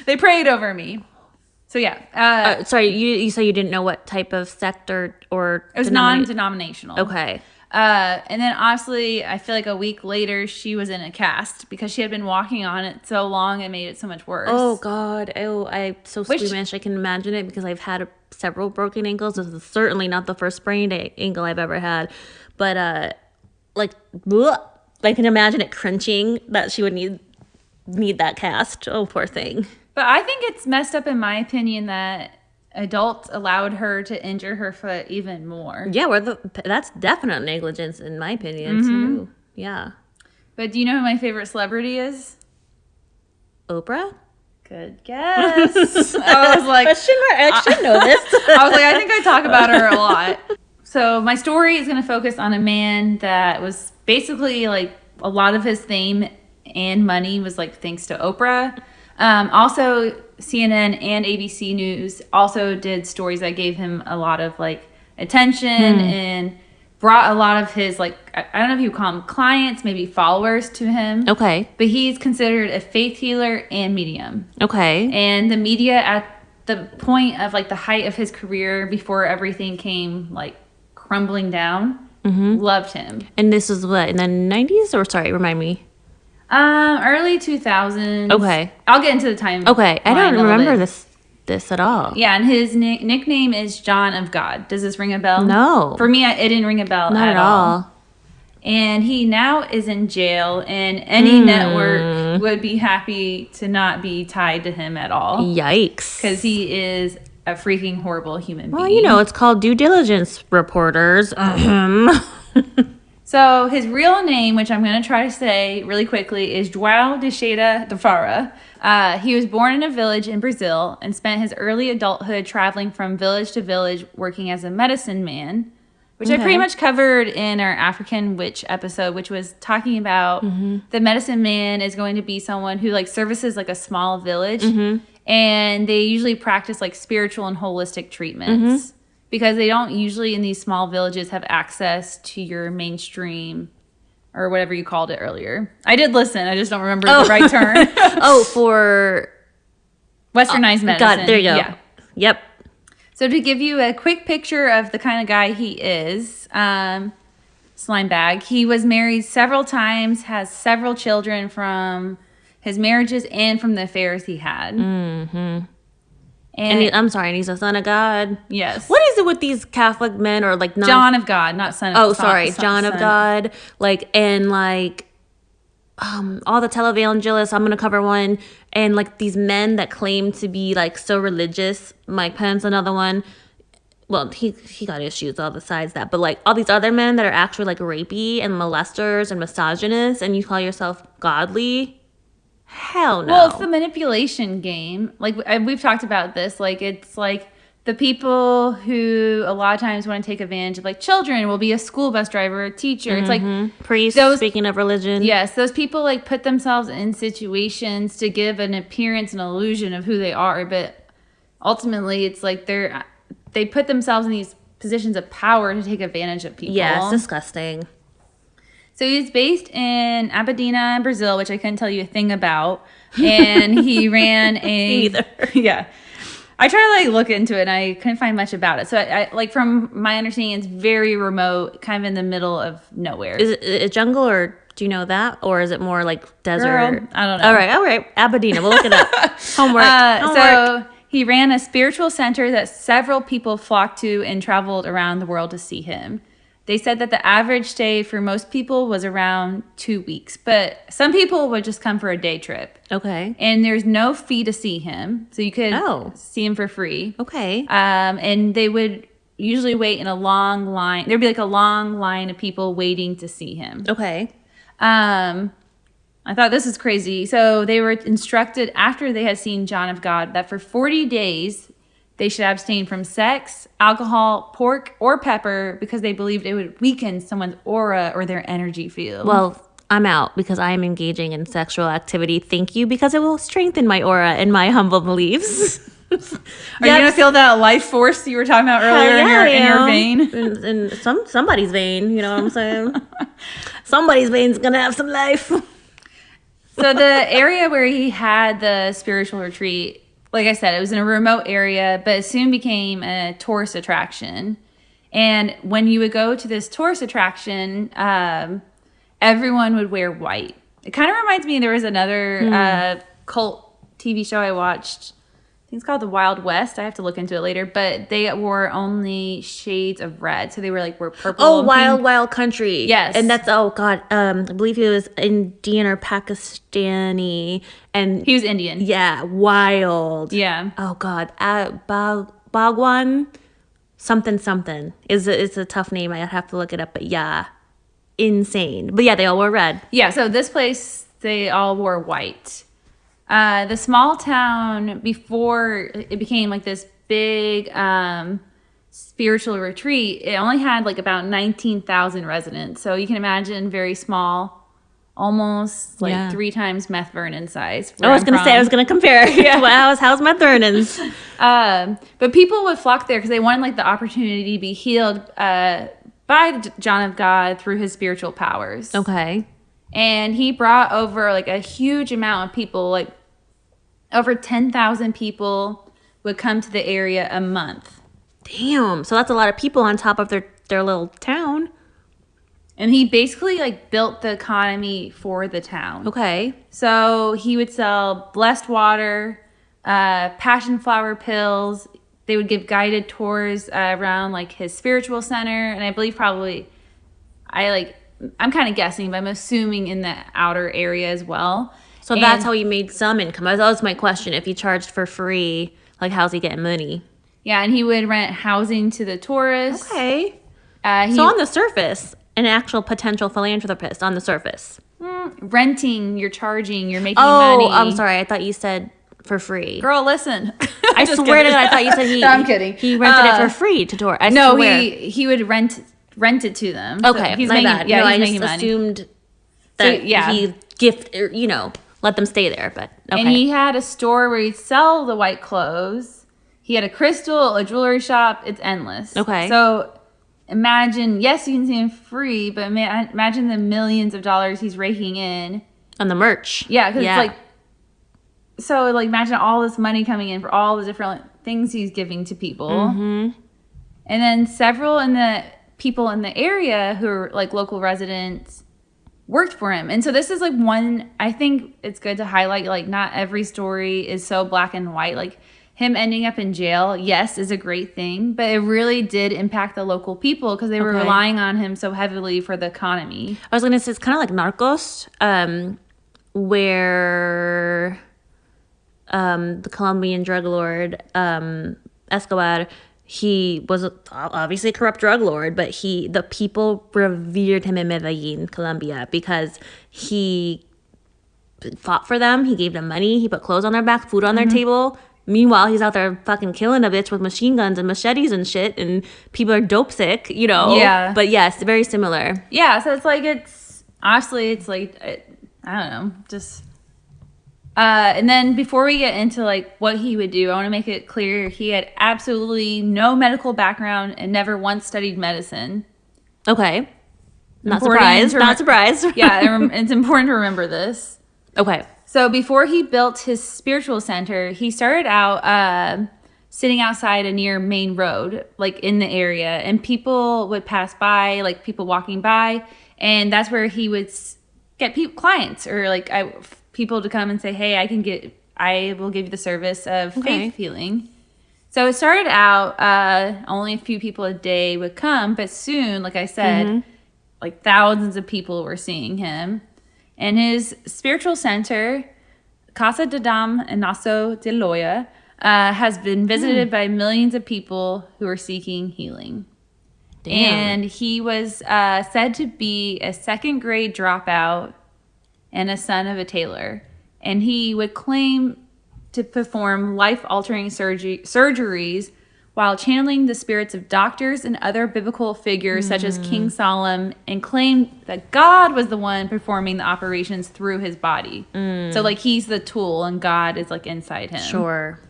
[SPEAKER 1] They prayed over me." So yeah.
[SPEAKER 2] Sorry, you say you didn't know what type of sect or
[SPEAKER 1] it was non-denominational.
[SPEAKER 2] Okay.
[SPEAKER 1] And then obviously, I feel like a week later, she was in a cast because she had been walking on it so long, it made it so much worse.
[SPEAKER 2] Oh God! Oh, I'm so squeamish. I can imagine it because I've had several broken ankles. This is certainly not the first sprained ankle I've ever had, but I can imagine it crunching. That she would need that cast. Oh, poor thing.
[SPEAKER 1] But I think it's messed up, in my opinion, that adults allowed her to injure her foot even more.
[SPEAKER 2] Yeah, that's definite negligence, in my opinion, too. Yeah.
[SPEAKER 1] But do you know who my favorite celebrity is?
[SPEAKER 2] Oprah?
[SPEAKER 1] Good guess. I was like...
[SPEAKER 2] I should know this.
[SPEAKER 1] I was like, I think I talk about her a lot. So my story is going to focus on a man that was basically like a lot of his fame and money was like thanks to Oprah. Also, CNN and ABC News also did stories that gave him a lot of like attention and brought a lot of his like, I don't know if you call them clients, maybe followers to him.
[SPEAKER 2] Okay.
[SPEAKER 1] But he's considered a faith healer and medium.
[SPEAKER 2] Okay.
[SPEAKER 1] And the media at the point of like the height of his career before everything came like crumbling down, loved him.
[SPEAKER 2] And this was what, in the 90s or sorry, remind me?
[SPEAKER 1] Early 2000s.
[SPEAKER 2] Okay.
[SPEAKER 1] I'll get into the time.
[SPEAKER 2] Okay. I don't remember this at all.
[SPEAKER 1] Yeah, and his nickname is John of God. Does this ring a bell?
[SPEAKER 2] No.
[SPEAKER 1] For me, it didn't ring a bell
[SPEAKER 2] Not at all.
[SPEAKER 1] And he now is in jail, and any network would be happy to not be tied to him at all.
[SPEAKER 2] Yikes.
[SPEAKER 1] Because he is a freaking horrible human being.
[SPEAKER 2] Well, you know, it's called due diligence, reporters.
[SPEAKER 1] So his real name, which I'm going to try to say really quickly, is João Teixeira de Faria. He was born in a village in Brazil and spent his early adulthood traveling from village to village working as a medicine man, which I pretty much covered in our African witch episode, which was talking about the medicine man is going to be someone who like services like a small village, and they usually practice like spiritual and holistic treatments. Because they don't usually in these small villages have access to your mainstream or whatever you called it earlier. I did listen. I just don't remember the right term.
[SPEAKER 2] For
[SPEAKER 1] westernized medicine.
[SPEAKER 2] God, there you go. Yeah. Yep.
[SPEAKER 1] So to give you a quick picture of the kind of guy he is, slime bag, he was married several times, has several children from his marriages and from the affairs he had.
[SPEAKER 2] And I'm sorry, and he's a son of God.
[SPEAKER 1] Yes.
[SPEAKER 2] What is it with these Catholic men or like
[SPEAKER 1] John of God, not son of God.
[SPEAKER 2] Oh, sorry, John of God. Like, and like all the televangelists, I'm going to cover one. And like these men that claim to be like so religious. Mike Pence, another one. Well, he got issues all besides that. But like all these other men that are actually like rapey and molesters and misogynists, and you call yourself godly. Hell no.
[SPEAKER 1] Well, it's the manipulation game. Like, we've talked about this. Like, it's like the people who a lot of times want to take advantage of, like, children will be a school bus driver, a teacher. It's like...
[SPEAKER 2] Priests, speaking of religion.
[SPEAKER 1] Yes, those people, like, put themselves in situations to give an appearance and illusion of who they are. But ultimately, it's like they put themselves in these positions of power to take advantage of people.
[SPEAKER 2] Yeah, it's disgusting.
[SPEAKER 1] So he's based in Aberdeen, Brazil, which I couldn't tell you a thing about. And he ran a...
[SPEAKER 2] Neither.
[SPEAKER 1] Yeah. I tried to like look into it and I couldn't find much about it. So I like from my understanding, it's very remote, kind of in the middle of nowhere.
[SPEAKER 2] Is it a jungle or do you know that? Or is it more like desert?
[SPEAKER 1] Girl, I don't know.
[SPEAKER 2] All right. Aberdeen. We'll look it up. Homework.
[SPEAKER 1] So he ran a spiritual center that several people flocked to and traveled around the world to see him. They said that the average stay for most people was around 2 weeks, but some people would just come for a day trip.
[SPEAKER 2] Okay.
[SPEAKER 1] And there's no fee to see him, so you could see him for free.
[SPEAKER 2] Okay.
[SPEAKER 1] And they would usually wait in a long line. There'd be like a long line of people waiting to see him.
[SPEAKER 2] Okay.
[SPEAKER 1] I thought this was crazy. So they were instructed after they had seen John of God that for 40 days they should abstain from sex, alcohol, pork, or pepper because they believed it would weaken someone's aura or their energy field.
[SPEAKER 2] Well, I'm out because I am engaging in sexual activity. Thank you, because it will strengthen my aura and my humble beliefs.
[SPEAKER 1] Are you going to feel that life force you were talking about earlier in your vein?
[SPEAKER 2] In somebody's vein, you know what I'm saying? Somebody's vein's going to have some life.
[SPEAKER 1] So the area where he had the spiritual retreat, like I said, it was in a remote area, but it soon became a tourist attraction. And when you would go to this tourist attraction, everyone would wear white. It kind of reminds me, there was another cult TV show I watched. I think it's called The Wild West. I have to look into it later. But they wore only shades of red. So they were purple.
[SPEAKER 2] Oh, Wild Country.
[SPEAKER 1] Yes.
[SPEAKER 2] And that's, I believe he was Indian or Pakistani. And
[SPEAKER 1] he was Indian.
[SPEAKER 2] Yeah, wild.
[SPEAKER 1] Yeah.
[SPEAKER 2] Oh, God. Bhagwan something. It's a tough name. I'd have to look it up. But yeah, insane. But yeah, they all wore red.
[SPEAKER 1] Yeah, so this place, they all wore white. The small town, before it became like this big spiritual retreat, it only had like about 19,000 residents. So you can imagine very small, almost like 3 times Meth Vernon size.
[SPEAKER 2] I was going to compare. Yeah. How's Meth Vernon's?
[SPEAKER 1] But people would flock there because they wanted like the opportunity to be healed by John of God through his spiritual powers.
[SPEAKER 2] Okay.
[SPEAKER 1] And he brought over like a huge amount of people, like over 10,000 people would come to the area a month.
[SPEAKER 2] Damn. So that's a lot of people on top of their little town.
[SPEAKER 1] And he basically like built the economy for the town.
[SPEAKER 2] Okay.
[SPEAKER 1] So he would sell blessed water, passion flower pills. They would give guided tours around like his spiritual center. And I believe I'm kind of guessing, but I'm assuming in the outer area as well.
[SPEAKER 2] So that's how he made some income. That was my question. If he charged for free, like, how's he getting money?
[SPEAKER 1] Yeah, and he would rent housing to the tourists.
[SPEAKER 2] Okay. So on the surface, an actual potential philanthropist on the surface.
[SPEAKER 1] Renting, you're charging, you're making money.
[SPEAKER 2] Oh, I'm sorry. I thought you said for free.
[SPEAKER 1] Girl, listen.
[SPEAKER 2] I swear to God, I thought you said he...
[SPEAKER 1] No, I'm kidding.
[SPEAKER 2] He rented it for free to tour.
[SPEAKER 1] He would rent it to them.
[SPEAKER 2] Okay,
[SPEAKER 1] so he's
[SPEAKER 2] my
[SPEAKER 1] making,
[SPEAKER 2] bad.
[SPEAKER 1] Yeah,
[SPEAKER 2] no,
[SPEAKER 1] he's
[SPEAKER 2] I
[SPEAKER 1] making
[SPEAKER 2] just
[SPEAKER 1] money.
[SPEAKER 2] assumed that he let them stay there. But okay.
[SPEAKER 1] And he had a store where he'd sell the white clothes. He had a crystal, a jewelry shop. It's endless.
[SPEAKER 2] Okay.
[SPEAKER 1] So imagine, yes, you can see him free, but imagine the millions of dollars he's raking in.
[SPEAKER 2] On the merch.
[SPEAKER 1] Yeah, because it's like, so like imagine all this money coming in for all the different things he's giving to people.
[SPEAKER 2] Mm-hmm.
[SPEAKER 1] And then several people in the area who are like local residents worked for him. And so this is like one, I think it's good to highlight, like not every story is so black and white. Like him ending up in jail, yes, is a great thing, but it really did impact the local people because they were relying on him so heavily for the economy.
[SPEAKER 2] I was going to say, it's kind of like Narcos, where the Colombian drug lord, Escobar, he was obviously a corrupt drug lord, but the people revered him in Medellin, Colombia, because he fought for them. He gave them money. He put clothes on their back, food on their table. Meanwhile, he's out there fucking killing a bitch with machine guns and machetes and shit, and people are dope sick, Yeah. But yes, very similar.
[SPEAKER 1] Yeah, so it's like, honestly, I don't know, just... and then before we get into like what he would do, I want to make it clear he had absolutely no medical background and never once studied medicine.
[SPEAKER 2] Okay. Not surprised.
[SPEAKER 1] Yeah, it's important to remember this.
[SPEAKER 2] Okay.
[SPEAKER 1] So before he built his spiritual center, he started out sitting outside a near main road, like in the area, and people would pass by, like people walking by, and that's where he would get clients or like people to come and say, hey, I will give you the service of faith healing. So it started out, only a few people a day would come, but soon, like I said, like thousands of people were seeing him. And his spiritual center, Casa de Dam and Naso de Loya, has been visited by millions of people who are seeking healing. Damn. And he was said to be a second grade dropout and a son of a tailor. And he would claim to perform life-altering surgeries while channeling the spirits of doctors and other biblical figures such as King Solomon, and claimed that God was the one performing the operations through his body. So like he's the tool and God is like inside him.
[SPEAKER 2] Sure.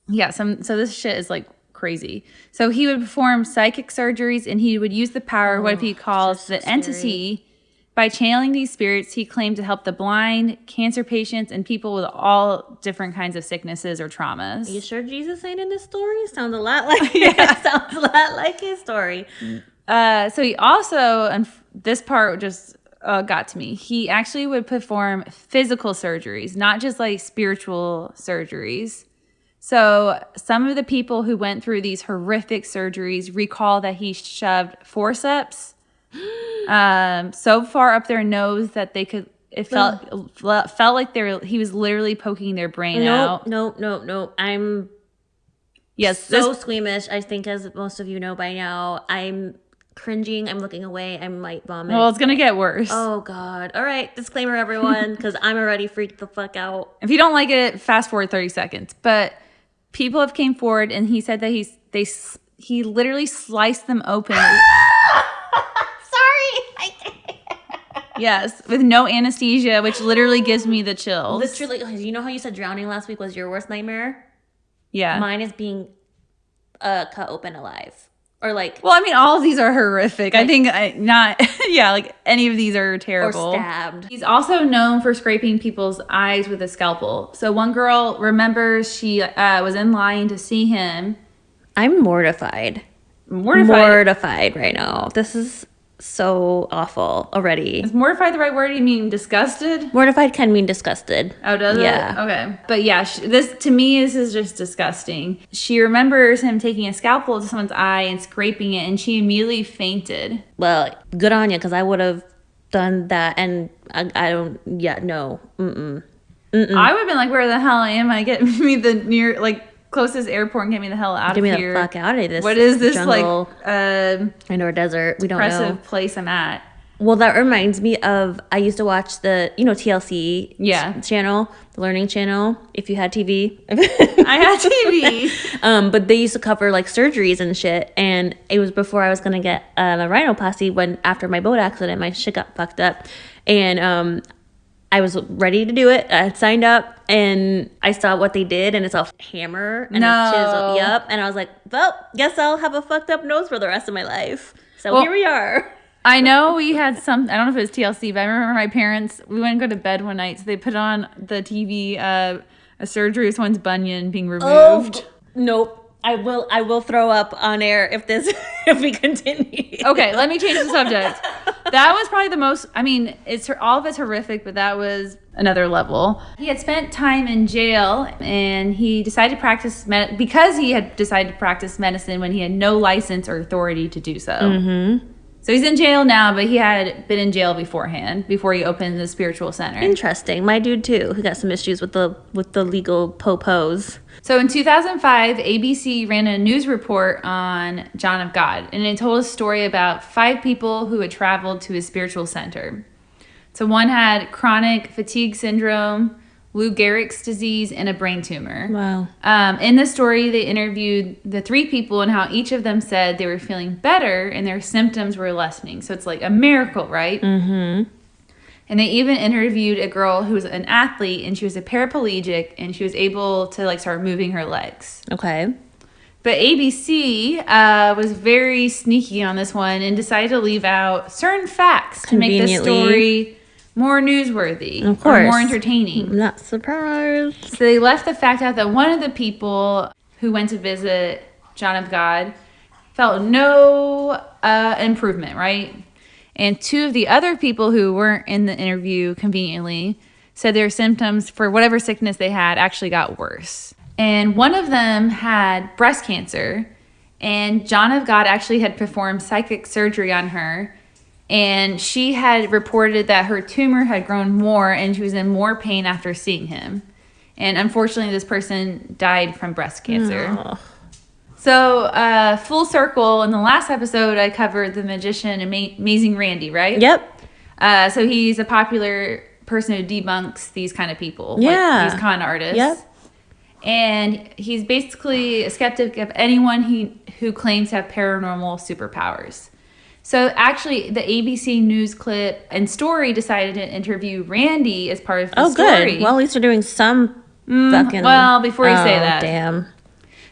[SPEAKER 1] Yeah, so this shit is like crazy. So he would perform psychic surgeries, and he would use the power, what he calls the entity. By channeling these spirits, he claimed to help the blind, cancer patients, and people with all different kinds of sicknesses or traumas.
[SPEAKER 2] Are you sure Jesus ain't in this story? Sounds a lot like sounds a lot like his story.
[SPEAKER 1] So he also, and this part just got to me, he actually would perform physical surgeries, not just like spiritual surgeries. So some of the people who went through these horrific surgeries recall that he shoved forceps so far up their nose that they could. It felt like he was literally poking their brain out.
[SPEAKER 2] No. I'm squeamish. I think, as most of you know by now, I'm cringing. I'm looking away. I might vomit.
[SPEAKER 1] Well, it's gonna get worse.
[SPEAKER 2] Oh God! All right, disclaimer, everyone, because I'm already freaked the fuck out.
[SPEAKER 1] If you don't like it, fast forward 30 seconds. But people have came forward, and he said that he literally sliced them open. Yes, with no anesthesia, which literally gives me the chills.
[SPEAKER 2] Literally, you know how you said drowning last week was your worst nightmare?
[SPEAKER 1] Yeah.
[SPEAKER 2] Mine is being cut open alive. Or like...
[SPEAKER 1] Well, I mean, all of these are horrific. Like, I think like any of these are terrible.
[SPEAKER 2] Or stabbed.
[SPEAKER 1] He's also known for scraping people's eyes with a scalpel. So one girl remembers she was in line to see him.
[SPEAKER 2] I'm mortified. Mortified right now. This is... so awful already.
[SPEAKER 1] Is mortified the right word? You mean disgusted?
[SPEAKER 2] Mortified can mean disgusted.
[SPEAKER 1] Oh, does it?
[SPEAKER 2] Yeah.
[SPEAKER 1] Okay. But yeah, this to me this is just disgusting. She remembers him taking a scalpel to someone's eye and scraping it, and she immediately fainted.
[SPEAKER 2] Well, good on you, because I would have done that, and I don't. Yeah, no.
[SPEAKER 1] I would have been like, "Where the hell am I? Get me closest airport and get me the hell out of here.
[SPEAKER 2] Get me the fuck out of this.
[SPEAKER 1] What is this
[SPEAKER 2] jungle, indoor desert? We don't know.
[SPEAKER 1] Impressive place I'm at."
[SPEAKER 2] Well, that reminds me of, I used to watch the, TLC channel, the learning channel, if you had TV.
[SPEAKER 1] I had TV.
[SPEAKER 2] But they used to cover like surgeries and shit. And it was before I was going to get a rhinoplasty after my boat accident, my shit got fucked up. And I was ready to do it. I had signed up, and I saw what they did, and it's a hammer and a chisel. Yep. And I was like, well, guess I'll have a fucked up nose for the rest of my life. So here we are. I
[SPEAKER 1] know we had I don't know if it was TLC, but I remember my parents, we went to go to bed one night, so they put on the TV a surgery of someone's bunion being removed.
[SPEAKER 2] Oh, nope. I will throw up on air if we continue.
[SPEAKER 1] Okay, let me change the subject. That was probably the most, all of it's horrific, but that was another level. He had spent time in jail, and he decided to practice because he had decided to practice medicine when he had no license or authority to do so. Mm-hmm. So he's in jail now, but he had been in jail beforehand, before he opened the spiritual center.
[SPEAKER 2] Interesting. My dude too, who got some issues with the legal popos.
[SPEAKER 1] So in 2005, ABC ran a news report on John of God, and it told a story about 5 people who had traveled to his spiritual center. So one had chronic fatigue syndrome, Lou Gehrig's disease, and a brain tumor.
[SPEAKER 2] Wow.
[SPEAKER 1] In the story, they interviewed the 3 people and how each of them said they were feeling better and their symptoms were lessening. So it's like a miracle, right? Mm-hmm. And they even interviewed a girl who was an athlete, and she was a paraplegic, and she was able to start moving her legs.
[SPEAKER 2] Okay.
[SPEAKER 1] But ABC was very sneaky on this one and decided to leave out certain facts to make the story more newsworthy,
[SPEAKER 2] of course,
[SPEAKER 1] or more entertaining.
[SPEAKER 2] I'm not surprised.
[SPEAKER 1] So they left the fact out that one of the people who went to visit John of God felt no improvement, right? And 2 of the other people who weren't in the interview, conveniently, said their symptoms for whatever sickness they had actually got worse. And one of them had breast cancer. And John of God actually had performed psychic surgery on her. And she had reported that her tumor had grown more and she was in more pain after seeing him. And unfortunately, this person died from breast cancer.
[SPEAKER 2] Oh.
[SPEAKER 1] So, full circle, in the last episode, I covered the magician Amazing Randy, right?
[SPEAKER 2] Yep.
[SPEAKER 1] So he's a popular person who debunks these kind of people.
[SPEAKER 2] Yeah.
[SPEAKER 1] Like these con artists.
[SPEAKER 2] Yep.
[SPEAKER 1] And he's basically a skeptic of anyone who claims to have paranormal superpowers. So actually, the ABC News clip and story decided to interview Randy as part of the story.
[SPEAKER 2] Oh, good. Well, at least they're doing some fucking...
[SPEAKER 1] Well, before you say that.
[SPEAKER 2] Damn.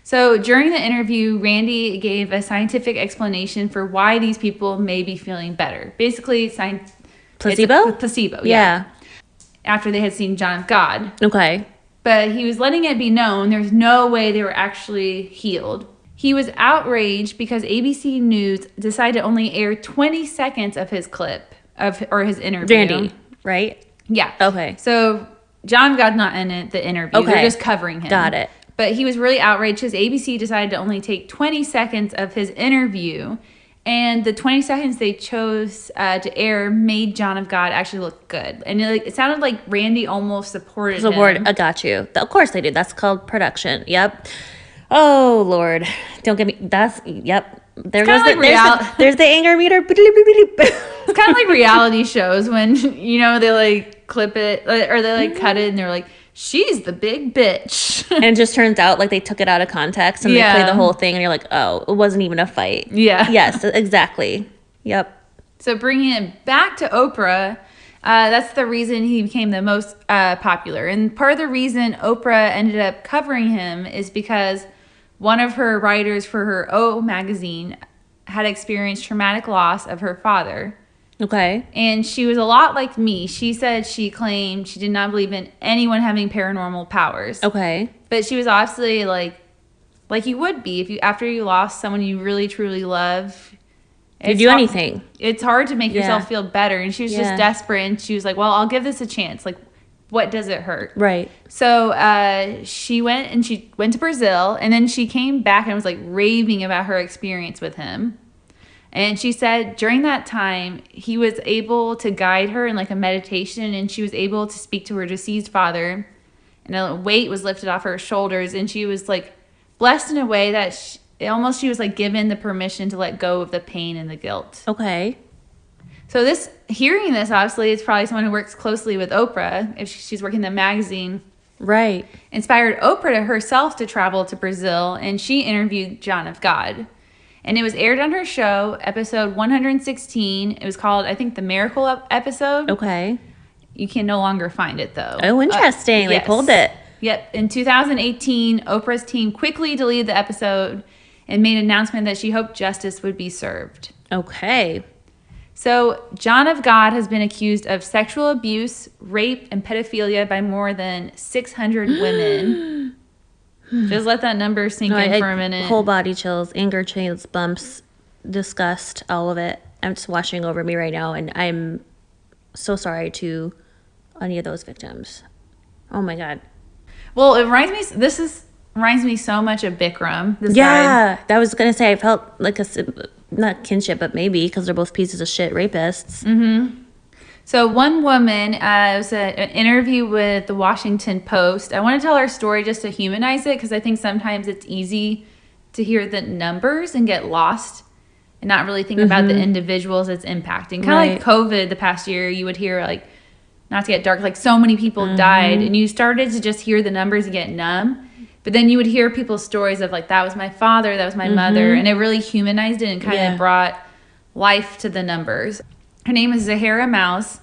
[SPEAKER 1] So during the interview, Randy gave a scientific explanation for why these people may be feeling better. Basically,
[SPEAKER 2] placebo?
[SPEAKER 1] Placebo, yeah. After they had seen John of God.
[SPEAKER 2] Okay.
[SPEAKER 1] But he was letting it be known there's no way they were actually healed. He was outraged because ABC News decided to only air 20 seconds of his clip or his interview.
[SPEAKER 2] Randy, right?
[SPEAKER 1] Yeah.
[SPEAKER 2] Okay.
[SPEAKER 1] So John of God's not in the interview.
[SPEAKER 2] Okay.
[SPEAKER 1] They're just covering him.
[SPEAKER 2] Got it.
[SPEAKER 1] But he was really outraged because ABC decided to only take 20 seconds of his interview. And the 20 seconds they chose to air made John of God actually look good. And it sounded like Randy almost supported him.
[SPEAKER 2] I got you. Of course they do. That's called production. Yep. Oh, Lord. Don't get me... Yep. There's the anger meter.
[SPEAKER 1] It's kind of like reality shows when, they like clip it or they like cut it and they're like, she's the big bitch.
[SPEAKER 2] And it just turns out like they took it out of context and they play the whole thing and you're like, oh, it wasn't even a fight.
[SPEAKER 1] Yeah.
[SPEAKER 2] Yes, exactly. Yep.
[SPEAKER 1] So bringing it back to Oprah, that's the reason he became the most popular. And part of the reason Oprah ended up covering him is because one of her writers for her O magazine had experienced traumatic loss of her father.
[SPEAKER 2] Okay.
[SPEAKER 1] And she was a lot like me. She said she claimed she did not believe in anyone having paranormal powers.
[SPEAKER 2] Okay.
[SPEAKER 1] But she was obviously like you would be if after you lost someone you really truly love.
[SPEAKER 2] You do anything.
[SPEAKER 1] It's hard to make yourself feel better. And she was just desperate. And she was like, well, I'll give this a chance. Like, what does it hurt?
[SPEAKER 2] Right.
[SPEAKER 1] So she went to Brazil. And then she came back and was like raving about her experience with him. And she said during that time, he was able to guide her in like a meditation. And she was able to speak to her deceased father. And a weight was lifted off her shoulders. And she was like blessed in a way that she was like given the permission to let go of the pain and the guilt.
[SPEAKER 2] Okay.
[SPEAKER 1] So hearing this, obviously, it's probably someone who works closely with Oprah. If she's working in the magazine.
[SPEAKER 2] Right.
[SPEAKER 1] Inspired Oprah to herself to travel to Brazil. And she interviewed John of God. And it was aired on her show, episode 116. It was called, I think, the Miracle episode.
[SPEAKER 2] Okay.
[SPEAKER 1] You can no longer find it, though.
[SPEAKER 2] Oh, interesting. They pulled it.
[SPEAKER 1] Yep. In 2018, Oprah's team quickly deleted the episode and made an announcement that she hoped justice would be served.
[SPEAKER 2] Okay.
[SPEAKER 1] So, John of God has been accused of sexual abuse, rape, and pedophilia by more than 600 women. Just let that number sink in for a minute.
[SPEAKER 2] Whole body chills, anger, chills, bumps, disgust, all of it. I'm just washing over me right now, and I'm so sorry to any of those victims. Oh my God.
[SPEAKER 1] Well, it reminds me so much of Bikram. This
[SPEAKER 2] guy. I was gonna say I felt like not kinship, but maybe because they're both pieces of shit rapists.
[SPEAKER 1] Mm-hmm. So one woman, it was an interview with the Washington Post. I want to tell her story just to humanize it because I think sometimes it's easy to hear the numbers and get lost and not really think about the individuals it's impacting. Kind of like COVID the past year, you would hear like, not to get dark, like so many people died and you started to just hear the numbers and get numb. But then you would hear people's stories of like, that was my father, that was my mother. And it really humanized it and kind of brought life to the numbers. Her name is Zahara Mouse,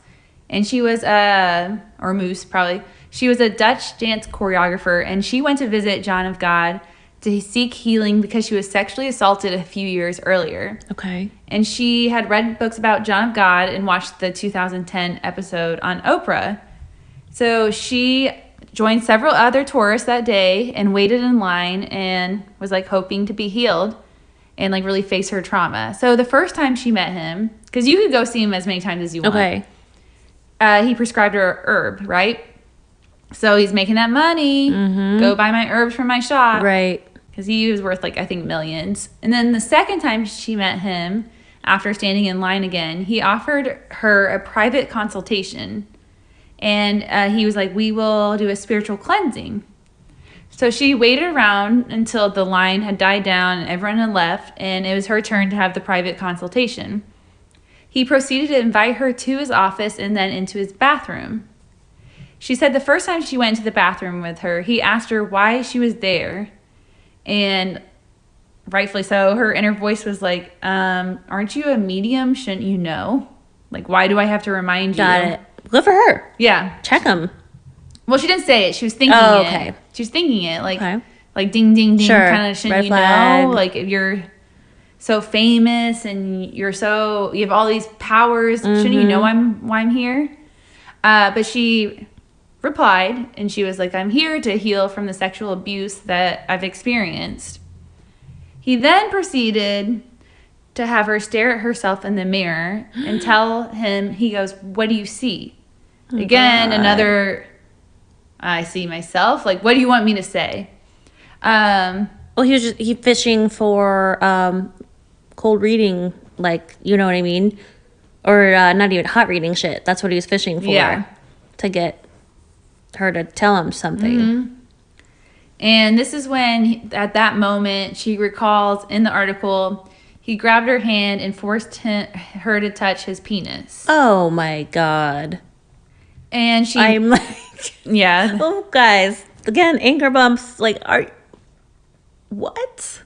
[SPEAKER 1] and she was or Moose probably. She was a Dutch dance choreographer, and she went to visit John of God to seek healing because she was sexually assaulted a few years earlier.
[SPEAKER 2] Okay.
[SPEAKER 1] And she had read books about John of God and watched the 2010 episode on Oprah. So she joined several other tourists that day and waited in line and was like hoping to be healed and like really face her trauma. So the first time she met him, because you could go see him as many times as you want.
[SPEAKER 2] Okay.
[SPEAKER 1] He prescribed her a herb, right? So he's making that money. Go buy my herbs from my shop.
[SPEAKER 2] Right.
[SPEAKER 1] Because he was worth, like, I think millions. And then the second time she met him, after standing in line again, he offered her a private consultation. And he was like, we will do a spiritual cleansing. So she waited around until the line had died down and everyone had left. And it was her turn to have the private consultation. He proceeded to invite her to his office and then into his bathroom. She said the first time she went into the bathroom with her, he asked her why she was there. And rightfully so, her inner voice was like, aren't you a medium? Shouldn't you know? Like, why do I have to remind you?
[SPEAKER 2] Got it. Good for her.
[SPEAKER 1] Yeah.
[SPEAKER 2] Check him.
[SPEAKER 1] Well, she didn't say it. She was thinking
[SPEAKER 2] okay.
[SPEAKER 1] it. She was thinking it. Like, like ding, ding, ding.
[SPEAKER 2] Sure.
[SPEAKER 1] Kind of, shouldn't
[SPEAKER 2] Red
[SPEAKER 1] you
[SPEAKER 2] flag.
[SPEAKER 1] know? Like, if you're so famous and you have all these powers, shouldn't you know why I'm here? But she replied, and she was like, I'm here to heal from the sexual abuse that I've experienced. He then proceeded to have her stare at herself in the mirror and tell him, he goes, what do you see? Again,
[SPEAKER 2] God.
[SPEAKER 1] another, I see myself. Like, what do you want me to say?
[SPEAKER 2] Well, he fishing for cold reading, like, you know what I mean? Or not even hot reading shit. That's what he was fishing for.
[SPEAKER 1] Yeah.
[SPEAKER 2] To get her to tell him something.
[SPEAKER 1] And this is when, at that moment, she recalls in the article, he grabbed her hand and forced her to touch his penis.
[SPEAKER 2] Oh my God.
[SPEAKER 1] And she...
[SPEAKER 2] I'm like...
[SPEAKER 1] Yeah.
[SPEAKER 2] Oh, guys. Again, anchor bumps. Like, what?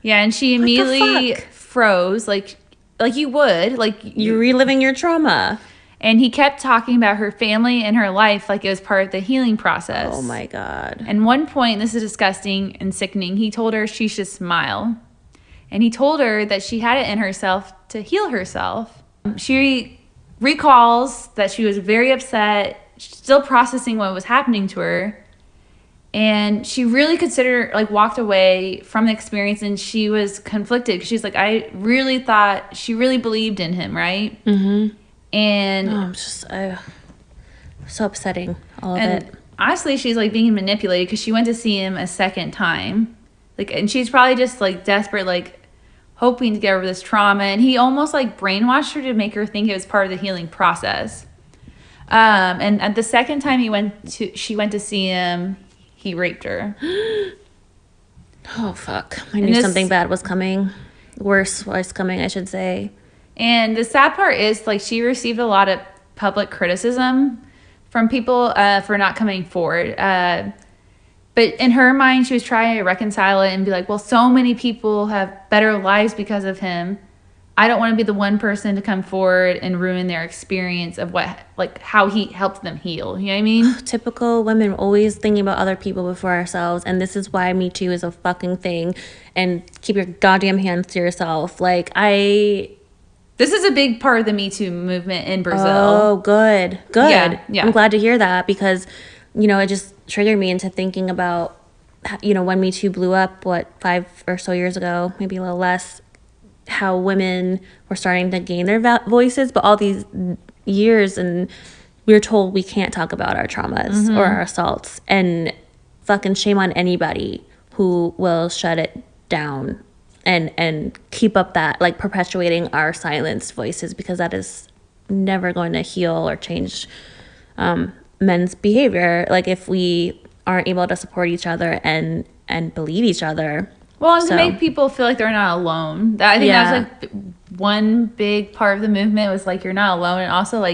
[SPEAKER 1] Yeah, and she immediately froze, like you would. Like,
[SPEAKER 2] you're reliving your trauma.
[SPEAKER 1] And he kept talking about her family and her life like it was part of the healing process.
[SPEAKER 2] Oh my God.
[SPEAKER 1] And one point, this is disgusting and sickening, he told her she should smile. And he told her that she had it in herself to heal herself. She recalls that she was very upset, still processing what was happening to her. And she really walked away from the experience, and she was conflicted. Because she's like, I really thought, she really believed in him, right? And
[SPEAKER 2] I'm just so upsetting, all of it.
[SPEAKER 1] Honestly, she's like being manipulated because she went to see him a second time, and she's probably just like desperate, like hoping to get over this trauma. And he almost like brainwashed her to make her think it was part of the healing process. And at the second time she went to see him, he raped her.
[SPEAKER 2] Oh fuck! I knew something bad was coming. Worse was coming, I should say.
[SPEAKER 1] And the sad part is, like, she received a lot of public criticism from people for not coming forward. But in her mind, she was trying to reconcile it and be like, well, so many people have better lives because of him. I don't want to be the one person to come forward and ruin their experience of how he helped them heal. You know what I mean?
[SPEAKER 2] Typical women, always thinking about other people before ourselves. And this is why Me Too is a fucking thing. And keep your goddamn hands to yourself.
[SPEAKER 1] This is a big part of the Me Too movement in Brazil.
[SPEAKER 2] Oh, good.
[SPEAKER 1] Yeah.
[SPEAKER 2] I'm glad to hear that because, it just triggered me into thinking about, when Me Too blew up, 5 or so years ago, maybe a little less, how women were starting to gain their voices. But all these years, and we were told we can't talk about our traumas or our assaults. And fucking shame on anybody who will shut it down. And keep up that, perpetuating our silenced voices, because that is never going to heal or change men's behavior. If we aren't able to support each other and believe each other.
[SPEAKER 1] Well, and to make people feel like they're not alone. I think that was one big part of the movement was you're not alone, and also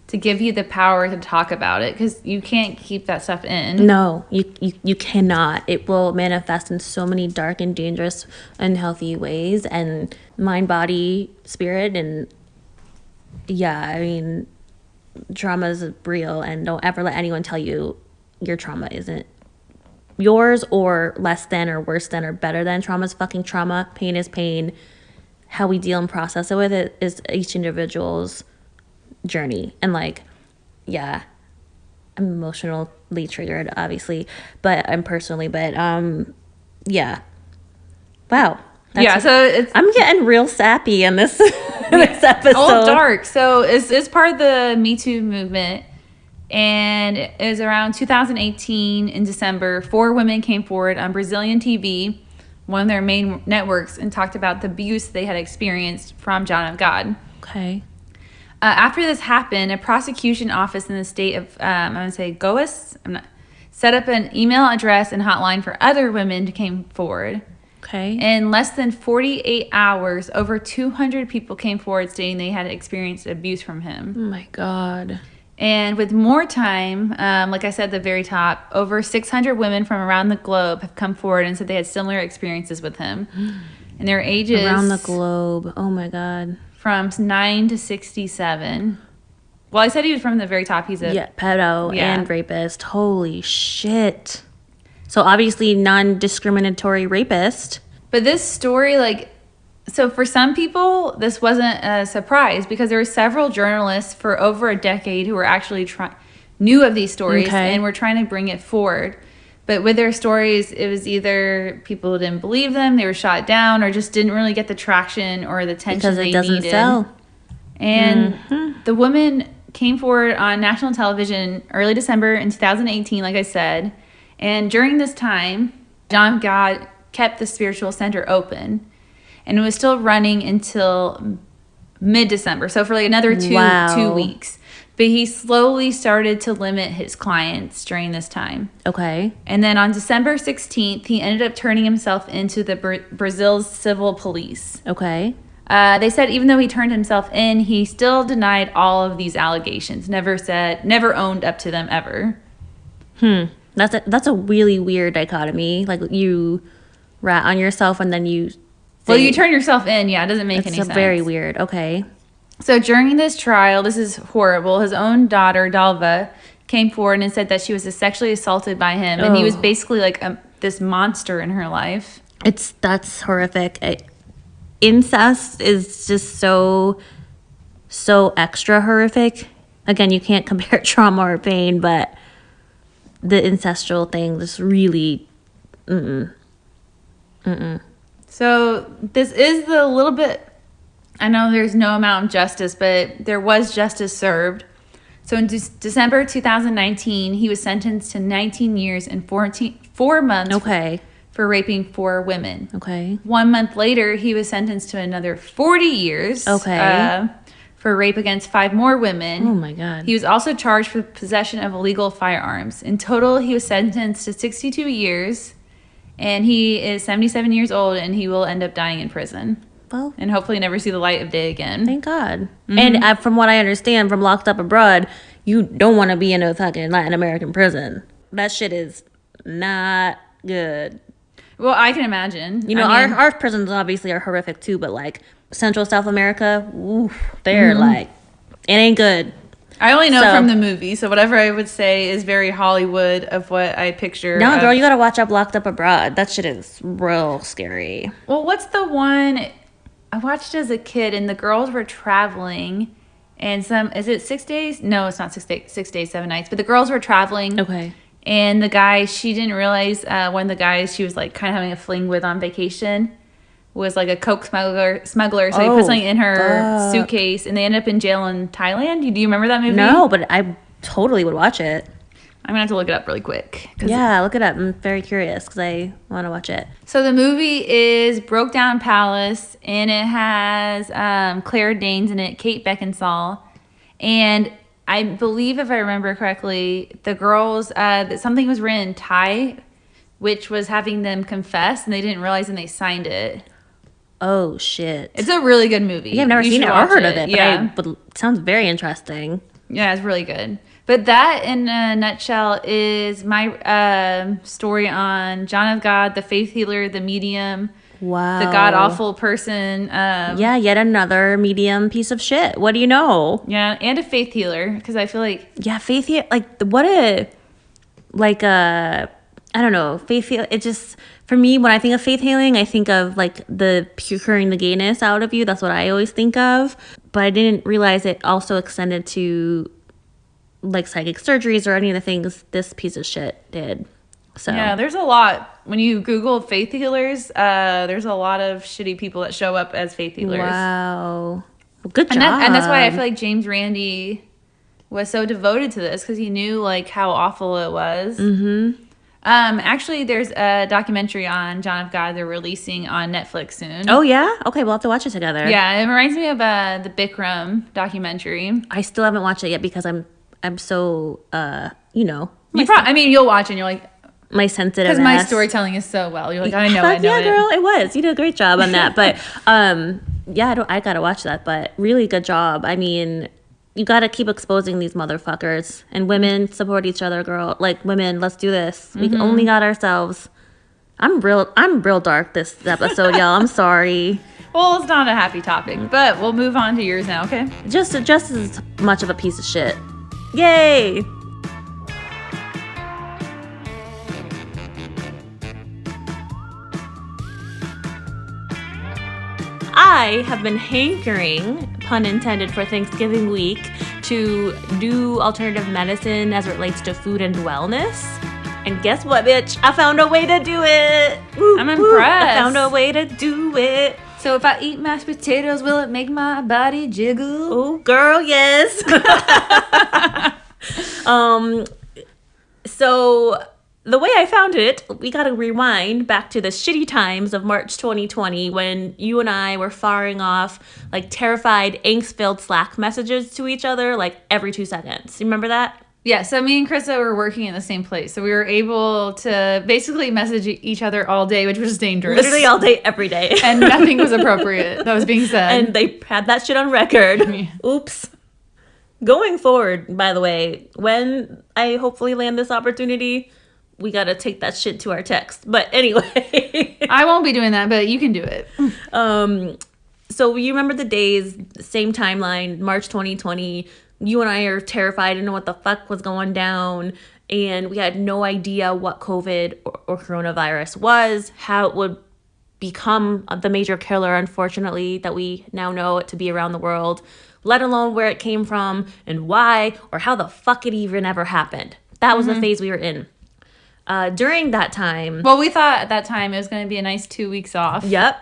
[SPEAKER 1] to give you the power to talk about it, because you can't keep that stuff in.
[SPEAKER 2] No, you cannot. It will manifest in so many dark and dangerous, unhealthy ways, and mind, body, spirit, and trauma is real, and don't ever let anyone tell you your trauma isn't yours, or less than, or worse than, or better than. Trauma is fucking trauma. Pain is pain. How we deal and process it with it is each individual's journey. And I'm emotionally triggered, obviously, I'm wow. I'm getting real sappy in this this episode.
[SPEAKER 1] All dark. So it's part of the Me Too movement. And it was around 2018 in December, 4 women came forward on Brazilian TV, one of their main networks, and talked about the abuse they had experienced from John of God.
[SPEAKER 2] Okay.
[SPEAKER 1] After this happened, a prosecution office in the state of, I'm going to say Goiás, set up an email address and hotline for other women who came forward.
[SPEAKER 2] Okay.
[SPEAKER 1] In less than 48 hours, over 200 people came forward stating they had experienced abuse from him.
[SPEAKER 2] Oh my God.
[SPEAKER 1] And with more time, like I said at the very top, over 600 women from around the globe have come forward and said they had similar experiences with him. And their ages...
[SPEAKER 2] Around the globe. Oh my God.
[SPEAKER 1] From 9 to 67. Well, I said he was from the very top. He's a...
[SPEAKER 2] Yeah, pedo and rapist. Holy shit. So obviously non-discriminatory rapist.
[SPEAKER 1] But this story, like... So for some people, this wasn't a surprise because there were several journalists for over a decade who were actually knew of these stories and were trying to bring it forward. But with their stories, it was either people didn't believe them, they were shot down, or just didn't really get the traction or the attention they needed. Because it doesn't sell. And the woman came forward on national television early December in 2018, like I said. And during this time, John of God kept the spiritual center open. And it was still running until mid-December. So for like another two weeks. But he slowly started to limit his clients during this time.
[SPEAKER 2] Okay.
[SPEAKER 1] And then on December 16th, he ended up turning himself into the Brazil's civil police.
[SPEAKER 2] Okay.
[SPEAKER 1] They said even though he turned himself in, he still denied all of these allegations. Never owned up to them ever.
[SPEAKER 2] That's a really weird dichotomy. Like you rat on yourself and then you...
[SPEAKER 1] Well, you turn yourself in. Yeah, it doesn't make any sense.
[SPEAKER 2] It's very weird. Okay.
[SPEAKER 1] So during this trial, this is horrible. His own daughter, Dalva, came forward and said that she was sexually assaulted by him. And he was basically like this monster in her life.
[SPEAKER 2] That's horrific. Incest is just so extra horrific. Again, you can't compare trauma or pain, but the incestual thing just really...
[SPEAKER 1] So this is a little bit, I know there's no amount of justice, but there was justice served. So in December 2019, he was sentenced to 19 years and 4 months for raping 4 women.
[SPEAKER 2] Okay.
[SPEAKER 1] 1 month later, he was sentenced to another 40 years for rape against 5 more women.
[SPEAKER 2] Oh my God.
[SPEAKER 1] He was also charged for possession of illegal firearms. In total, he was sentenced to 62 years. And he is 77 years old, and he will end up dying in prison. Well, and hopefully never see the light of day again.
[SPEAKER 2] Thank God. And from what I understand from Locked Up Abroad, you don't want to be in a fucking Latin American prison. That shit is not good.
[SPEAKER 1] Well, I can imagine.
[SPEAKER 2] You know, our prisons obviously are horrific too, but like Central South America, they're like, it ain't good.
[SPEAKER 1] I only know from the movie, so whatever I would say is very Hollywood of what I picture.
[SPEAKER 2] No, girl, you gotta watch up Locked Up Abroad. That shit is real scary.
[SPEAKER 1] Well, what's the one I watched as a kid, and the girls were traveling, and is it 6 days? No, it's not 6 days, 6 days, 7 nights. But the girls were traveling.
[SPEAKER 2] Okay.
[SPEAKER 1] And the guy, she didn't realize one of the guys she was like kind of having a fling with on vacation was like a coke smuggler. So he put something in her suitcase, and they ended up in jail in Thailand. Do you remember that movie?
[SPEAKER 2] No, but I totally would watch it.
[SPEAKER 1] I'm gonna have to look it up really quick.
[SPEAKER 2] Yeah, look it up. I'm very curious because I want to watch it.
[SPEAKER 1] So the movie is Broke Down Palace, and it has Claire Danes in it, Kate Beckinsale, and I believe, if I remember correctly, the girls that something was written in Thai, which was having them confess, and they didn't realize, and they signed it.
[SPEAKER 2] Oh, shit.
[SPEAKER 1] It's a really good movie.
[SPEAKER 2] Yeah, I've never seen it or heard of it, but it sounds very interesting.
[SPEAKER 1] Yeah, it's really good. But that, in a nutshell, is my story on John of God, the faith healer, the medium,
[SPEAKER 2] wow,
[SPEAKER 1] the god-awful person.
[SPEAKER 2] Yeah, yet another medium piece of shit. What do you know?
[SPEAKER 1] Yeah, and a faith healer, because I feel like...
[SPEAKER 2] Yeah, faith healer, like, what a... Like, I don't know, faith healer, it just... For me, when I think of faith healing, I think of, like, the curing the gayness out of you. That's what I always think of. But I didn't realize it also extended to, like, psychic surgeries or any of the things this piece of shit did. So
[SPEAKER 1] yeah, there's a lot. When you Google faith healers, there's a lot of shitty people that show up as faith healers.
[SPEAKER 2] Wow. Well, good job.
[SPEAKER 1] And that's why I feel like James Randi was so devoted to this because he knew like how awful it was. Mm-hmm. Actually, there's a documentary on John of God they're releasing on Netflix soon.
[SPEAKER 2] Oh, yeah? Okay, we'll have to watch it together.
[SPEAKER 1] Yeah, it reminds me of the Bikram documentary.
[SPEAKER 2] I still haven't watched it yet because I'm so,
[SPEAKER 1] You'll watch it and you're like...
[SPEAKER 2] My sensitive
[SPEAKER 1] Because my storytelling is so well. You're like, I know it.
[SPEAKER 2] Yeah, girl, it was. You did a great job on that. But, I got to watch that. But really good job. I mean... You got to keep exposing these motherfuckers. And women, support each other, girl. Like, women, let's do this. We only got ourselves. I'm real dark this episode, y'all. I'm sorry.
[SPEAKER 1] Well, it's not a happy topic, but we'll move on to yours now, okay?
[SPEAKER 2] Just as much of a piece of shit. Yay! I have been hankering, pun intended, for Thanksgiving week to do alternative medicine as it relates to food and wellness. And guess what, bitch? I found a way to do it. Woo,
[SPEAKER 1] I'm impressed.
[SPEAKER 2] I found a way to do it.
[SPEAKER 1] So if I eat mashed potatoes, will it make my body jiggle?
[SPEAKER 2] Oh, girl, yes. So the way I found it, we got to rewind back to the shitty times of March 2020 when you and I were firing off like terrified, angst-filled Slack messages to each other like every 2 seconds. You remember that?
[SPEAKER 1] Yeah, so me and Krista were working in the same place. So we were able to basically message each other all day, which was dangerous.
[SPEAKER 2] Literally all day, every day.
[SPEAKER 1] And nothing was appropriate that was being said.
[SPEAKER 2] And they had that shit on record. Oops. Going forward, by the way, when I hopefully land this opportunity... We got to take that shit to our text. But anyway.
[SPEAKER 1] I won't be doing that, but you can do it.
[SPEAKER 2] So you remember the days, same timeline, March 2020. You and I are terrified. Didn't know what the fuck was going down. And we had no idea what COVID or coronavirus was, how it would become the major killer, unfortunately, that we now know it to be around the world, let alone where it came from and why or how the fuck it even ever happened. That was the phase we were in. During that time...
[SPEAKER 1] Well, we thought at that time it was going to be a nice 2 weeks off.
[SPEAKER 2] Yep.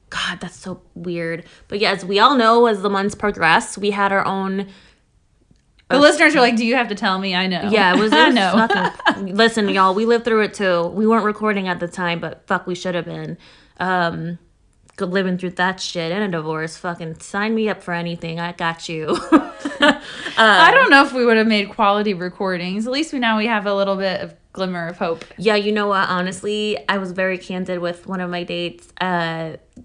[SPEAKER 2] God, that's so weird. But yeah, as we all know, as the months progress, we had our own...
[SPEAKER 1] The listeners are like, do you have to tell me? I know.
[SPEAKER 2] Yeah, it was
[SPEAKER 1] know.
[SPEAKER 2] Fucking... Listen, y'all, we lived through it too. We weren't recording at the time, but fuck, we should have been. Living through that shit and a divorce. Fucking sign me up for anything. I got you.
[SPEAKER 1] I don't know if we would have made quality recordings. At least we have a little bit of glimmer of hope.
[SPEAKER 2] Yeah, you know what? Honestly, I was very candid with one of my dates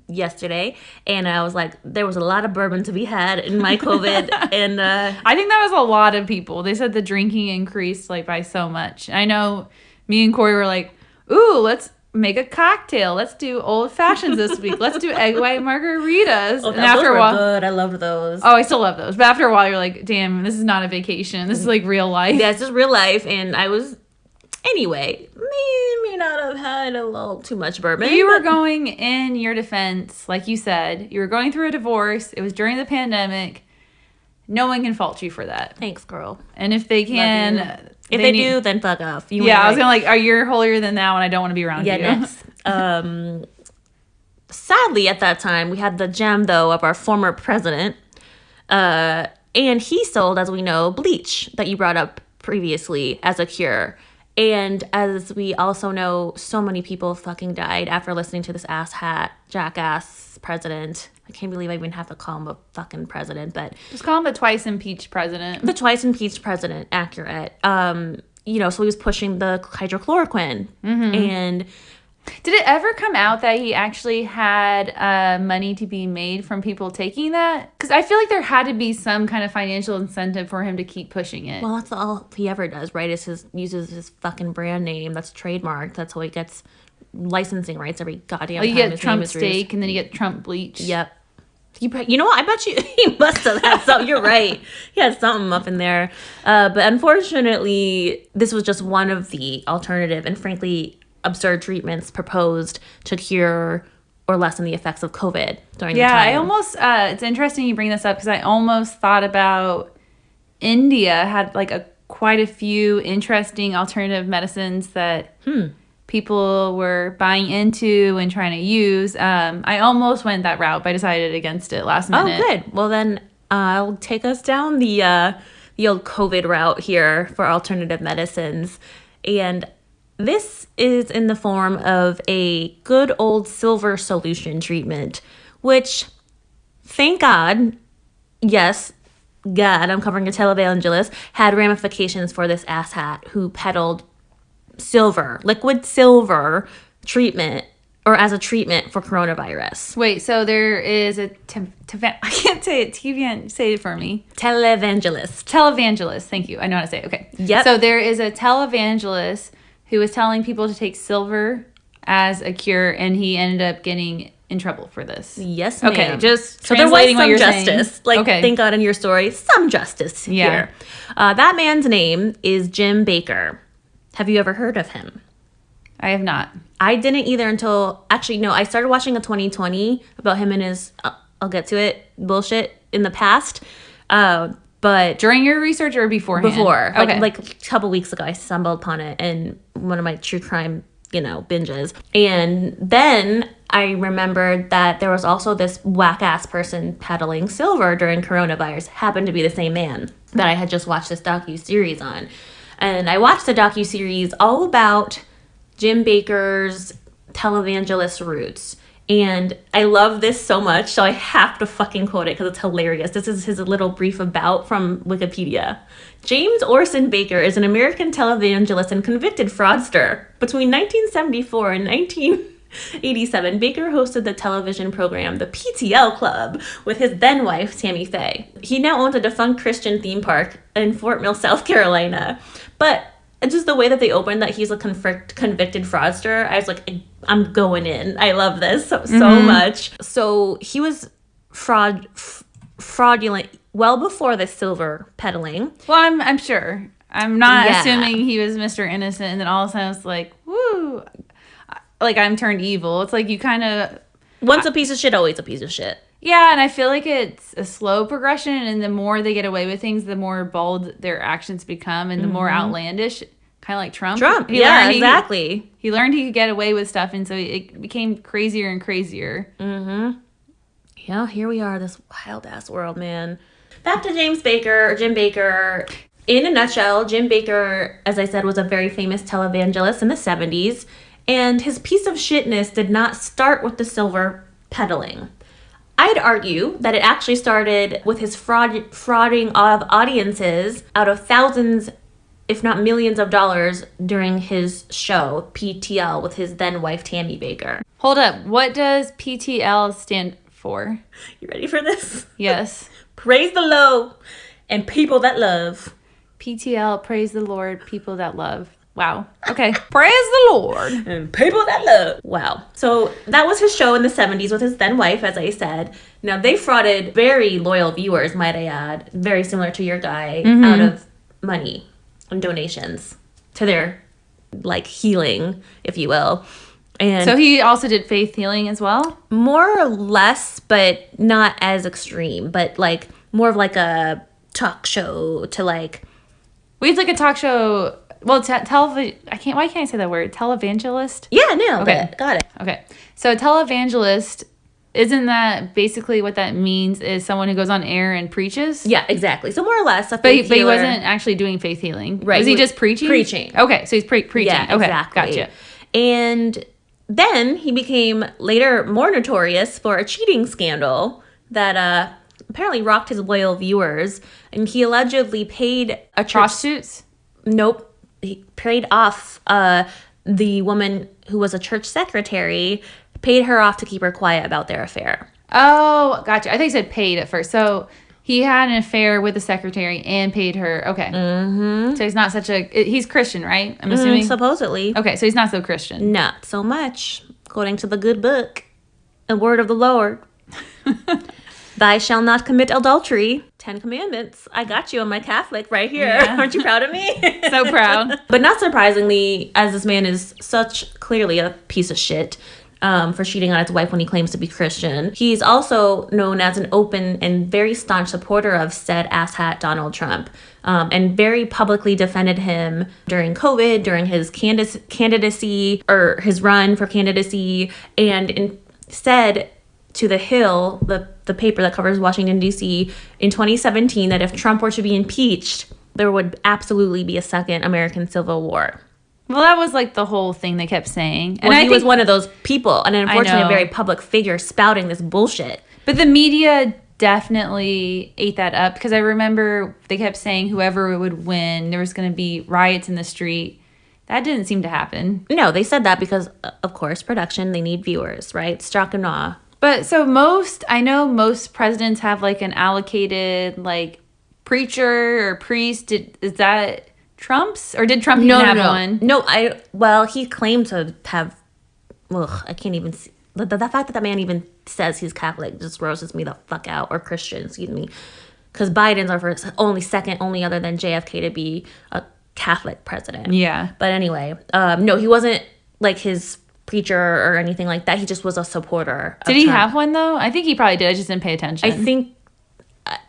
[SPEAKER 2] yesterday, and I was like, there was a lot of bourbon to be had in my COVID, and
[SPEAKER 1] I think that was a lot of people. They said the drinking increased like by so much. I know me and Corey were like, ooh, let's make a cocktail. Let's do old fashions this week. Let's do egg white margaritas.
[SPEAKER 2] Oh, and after a while, good. I loved those.
[SPEAKER 1] Oh, I still love those. But after a while, you're like, damn, this is not a vacation. This is like real life.
[SPEAKER 2] Yeah, it's just real life, and I was. Anyway, may not have had a little too much bourbon.
[SPEAKER 1] You were going, in your defense, like you said, you were going through a divorce. It was during the pandemic. No one can fault you for that.
[SPEAKER 2] Thanks, girl.
[SPEAKER 1] And if they can...
[SPEAKER 2] If they do, then fuck off.
[SPEAKER 1] I was going to like, are you holier than thou and I don't want to be around you.
[SPEAKER 2] Next. Sadly, at that time, we had the gem, though, of our former president. And he sold, as we know, bleach that you brought up previously as a cure. And as we also know, so many people fucking died after listening to this jackass president. I can't believe I even have to call him a fucking president, but...
[SPEAKER 1] Just call him the twice impeached president.
[SPEAKER 2] The twice impeached president, accurate. So he was pushing the hydrochloroquine. Mm-hmm. And...
[SPEAKER 1] Did it ever come out that he actually had money to be made from people taking that? Because I feel like there had to be some kind of financial incentive for him to keep pushing it.
[SPEAKER 2] Well, that's all he ever does, right? Uses his fucking brand name that's trademarked. That's how he gets licensing rights every goddamn time.
[SPEAKER 1] You get Trump steak and then you get Trump bleach.
[SPEAKER 2] Yep. You know what? I bet you he must have had something. You're right. He had something up in there. But unfortunately, this was just one of the alternative and frankly absurd treatments proposed to cure or lessen the effects of COVID during the time.
[SPEAKER 1] Yeah, I almost, it's interesting you bring this up because I almost thought about India had like quite a few interesting alternative medicines that people were buying into and trying to use. I almost went that route, but I decided against it last minute.
[SPEAKER 2] Oh, good. Well, then I'll take us down the the old COVID route here for alternative medicines. And this is in the form of a good old silver solution treatment, which, thank God, yes, God, I'm covering a televangelist, had ramifications for this asshat who peddled silver, liquid silver treatment, or as a treatment for coronavirus.
[SPEAKER 1] Wait, so there is a I can't say it. Say it for me.
[SPEAKER 2] Televangelist.
[SPEAKER 1] Televangelist. Thank you. I know how to say it. Okay.
[SPEAKER 2] Yep.
[SPEAKER 1] So there is a televangelist who was telling people to take silver as a cure, and he ended up getting in trouble for this.
[SPEAKER 2] Yes, ma'am.
[SPEAKER 1] Okay, just
[SPEAKER 2] so there was
[SPEAKER 1] translating what
[SPEAKER 2] some
[SPEAKER 1] you're
[SPEAKER 2] justice.
[SPEAKER 1] saying.
[SPEAKER 2] Like,
[SPEAKER 1] okay.
[SPEAKER 2] Thank God in your story, some justice here. That man's name is Jim Bakker. Have you ever heard of him?
[SPEAKER 1] I have not.
[SPEAKER 2] I didn't either until, actually, no, I started watching a 2020 about him and his, I'll get to it, bullshit in the past. But
[SPEAKER 1] during your research or beforehand?
[SPEAKER 2] Before.
[SPEAKER 1] Okay.
[SPEAKER 2] Like a couple weeks ago, I stumbled upon it in one of my true crime, binges. And then I remembered that there was also this whack-ass person peddling silver during coronavirus. Happened to be the same man that I had just watched this docu-series on. And I watched the docu-series all about Jim Bakker's televangelist roots. And I love this so much, so I have to fucking quote it because it's hilarious. This is his little brief about from Wikipedia. James Orson Bakker is an American televangelist and convicted fraudster. Between 1974 and 1987, Bakker hosted the television program The PTL Club with his then-wife, Tammy Faye. He now owns a defunct Christian theme park in Fort Mill, South Carolina. But just the way that they opened that he's a convicted fraudster, I was like, I'm going in. I love this so much. So he was fraudulent well before the silver peddling.
[SPEAKER 1] Well, I'm sure. I'm not assuming he was Mr. Innocent and then all of a sudden it's like, woo, like I'm turned evil. It's like you kind of...
[SPEAKER 2] Once a piece of shit, always a piece of shit.
[SPEAKER 1] Yeah, and I feel like it's a slow progression, and the more they get away with things, the more bold their actions become, and the more outlandish, kind of like Trump.
[SPEAKER 2] Exactly.
[SPEAKER 1] He learned he could get away with stuff, and so it became crazier and crazier.
[SPEAKER 2] Mm-hmm. Yeah, here we are, this wild-ass world, man. Back to Jim Bakker. In a nutshell, Jim Bakker, as I said, was a very famous televangelist in the 70s, and his piece of shitness did not start with the silver peddling. I'd argue that it actually started with his frauding of audiences out of thousands, if not millions of dollars during his show, PTL, with his then-wife, Tammy Bakker.
[SPEAKER 1] Hold up. What does PTL stand for?
[SPEAKER 2] You ready for this?
[SPEAKER 1] Yes.
[SPEAKER 2] Praise the Lord and people that love.
[SPEAKER 1] PTL, praise the Lord, people that love. Wow. Okay. Praise the Lord.
[SPEAKER 2] And people that love. Wow. So that was his show in the 70s with his then wife, as I said. Now, they frauded very loyal viewers, might I add, very similar to your guy, out of money and donations to their, healing, if you will. And
[SPEAKER 1] so he also did faith healing as well?
[SPEAKER 2] More or less, but not as extreme. But, more of a talk show to,
[SPEAKER 1] Well, it's like a talk show... Well, why can't I say that word? Televangelist?
[SPEAKER 2] Yeah, no.
[SPEAKER 1] Okay.
[SPEAKER 2] Got it.
[SPEAKER 1] Okay. So televangelist, isn't that basically what that means is someone who goes on air and preaches?
[SPEAKER 2] Yeah, exactly. So more or less a
[SPEAKER 1] faith healer. But he wasn't actually doing faith healing. Right. Was he just preaching?
[SPEAKER 2] Preaching.
[SPEAKER 1] Okay. So he's preaching.
[SPEAKER 2] Yeah,
[SPEAKER 1] okay.
[SPEAKER 2] Exactly.
[SPEAKER 1] Gotcha.
[SPEAKER 2] And then he became later more notorious for a cheating scandal that apparently rocked his loyal viewers. And he allegedly paid a
[SPEAKER 1] prostitutes?
[SPEAKER 2] Nope. He paid off the woman who was a church secretary, paid her off to keep her quiet about their affair.
[SPEAKER 1] Oh, gotcha. I think he said paid at first. So he had an affair with the secretary and paid her. Okay.
[SPEAKER 2] Mm-hmm.
[SPEAKER 1] So he's not he's Christian, right? I'm assuming?
[SPEAKER 2] Supposedly.
[SPEAKER 1] Okay, so he's not so Christian.
[SPEAKER 2] Not so much, according to the good book, the word of the Lord. Thou shalt not commit adultery. 10 Commandments. I got you on my Catholic right here. Yeah. Aren't you proud of me?
[SPEAKER 1] So proud.
[SPEAKER 2] But not surprisingly, as this man is such clearly a piece of shit for cheating on his wife when he claims to be Christian, he's also known as an open and very staunch supporter of said asshat Donald Trump, and very publicly defended him during COVID, during his candidacy or his run for candidacy, and said to The Hill, the paper that covers Washington, D.C., in 2017 that if Trump were to be impeached, there would absolutely be a second American Civil War.
[SPEAKER 1] Well, that was like the whole thing they kept saying.
[SPEAKER 2] And he was one of those people, and unfortunately a very public figure spouting this bullshit.
[SPEAKER 1] But the media definitely ate that up, because I remember they kept saying whoever would win, there was going to be riots in the street. That didn't seem to happen.
[SPEAKER 2] No, they said that because, of course, production, they need viewers, right? Stock and awe.
[SPEAKER 1] But so I know most presidents have like an allocated like preacher or priest. Is that Trump's, or did Trump even have one?
[SPEAKER 2] No, he claimed to have, I can't even see. The fact that man even says he's Catholic just grosses me the fuck out, or Christian, excuse me. Because Biden's our second only other than JFK to be a Catholic president.
[SPEAKER 1] Yeah.
[SPEAKER 2] But anyway, no, he wasn't like his preacher or anything like that. He just was a supporter of
[SPEAKER 1] Did he
[SPEAKER 2] Trump.
[SPEAKER 1] have one though? I think he probably did. I just didn't pay attention.
[SPEAKER 2] I think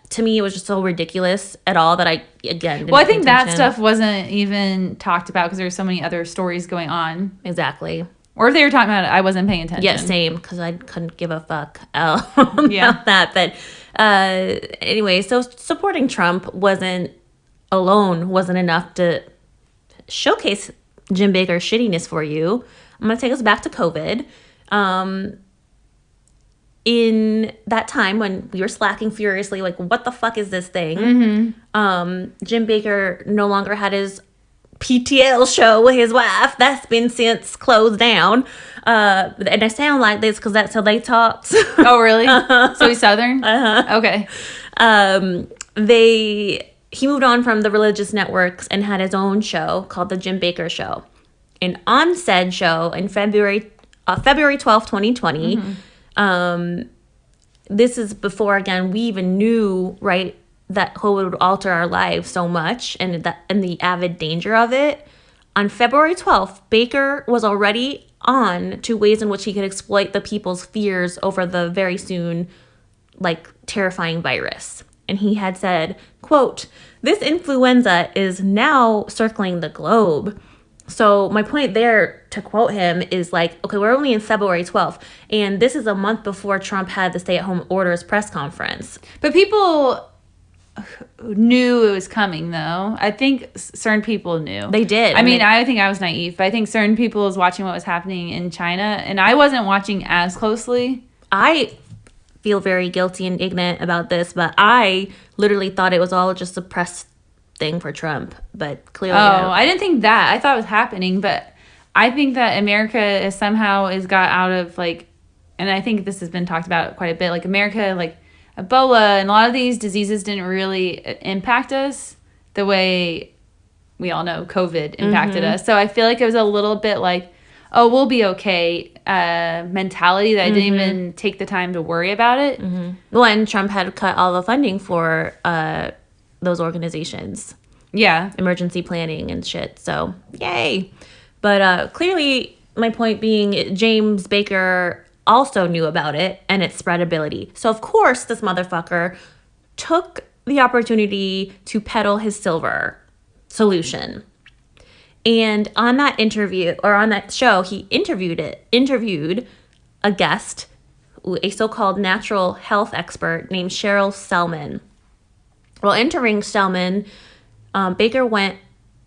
[SPEAKER 2] to me it was just so ridiculous at all that I didn't
[SPEAKER 1] I think that stuff wasn't even talked about because there were so many other stories going on.
[SPEAKER 2] Exactly.
[SPEAKER 1] Or if they were talking about it, I wasn't paying attention.
[SPEAKER 2] Yeah, same, because I couldn't give a fuck about that. But anyway, so supporting Trump wasn't enough to showcase Jim Bakker's shittiness for you. I'm going to take us back to COVID. In that time when we were slacking furiously, like, what the fuck is this thing?
[SPEAKER 1] Mm-hmm.
[SPEAKER 2] Jim Bakker no longer had his PTL show with his wife. That's been since closed down. And I sound like this because that's how they talked.
[SPEAKER 1] Oh, really? So he's Southern? Okay.
[SPEAKER 2] He moved on from the religious networks and had his own show called The Jim Bakker Show. And on said show in February 12th, 2020, this is before, again, we even knew, right, that who would alter our lives so much and the avid danger of it. On February 12th, Bakker was already on to ways in which he could exploit the people's fears over the very soon, like, terrifying virus. And he had said, quote, "This influenza is now circling the globe." So my point there, to quote him, is like, okay, we're only in February 12th, and this is a month before Trump had the stay-at-home orders press conference.
[SPEAKER 1] But people knew it was coming, though. I think certain people knew.
[SPEAKER 2] They did.
[SPEAKER 1] I think I was naive, but I think certain people was watching what was happening in China, and I wasn't watching as closely.
[SPEAKER 2] I feel very guilty and ignorant about this, but I literally thought it was all just a press thing for Trump, but clearly
[SPEAKER 1] I didn't think that. I thought it was happening, but I think that America is got out of, like, and I think this has been talked about quite a bit, like America, like Ebola and a lot of these diseases didn't really impact us the way we all know COVID impacted us. So I feel like it was a little bit like, oh, we'll be okay mentality that I didn't even take the time to worry about it.
[SPEAKER 2] Well, and Trump had cut all the funding for those organizations.
[SPEAKER 1] Yeah.
[SPEAKER 2] Emergency planning and shit. So, yay. But clearly, my point being, James Bakker also knew about it and its spreadability. So, of course, this motherfucker took the opportunity to peddle his silver solution. And on that interview, or on that show, he interviewed a guest, a so-called natural health expert named Cheryl Selman. Well, entering Selman, Bakker went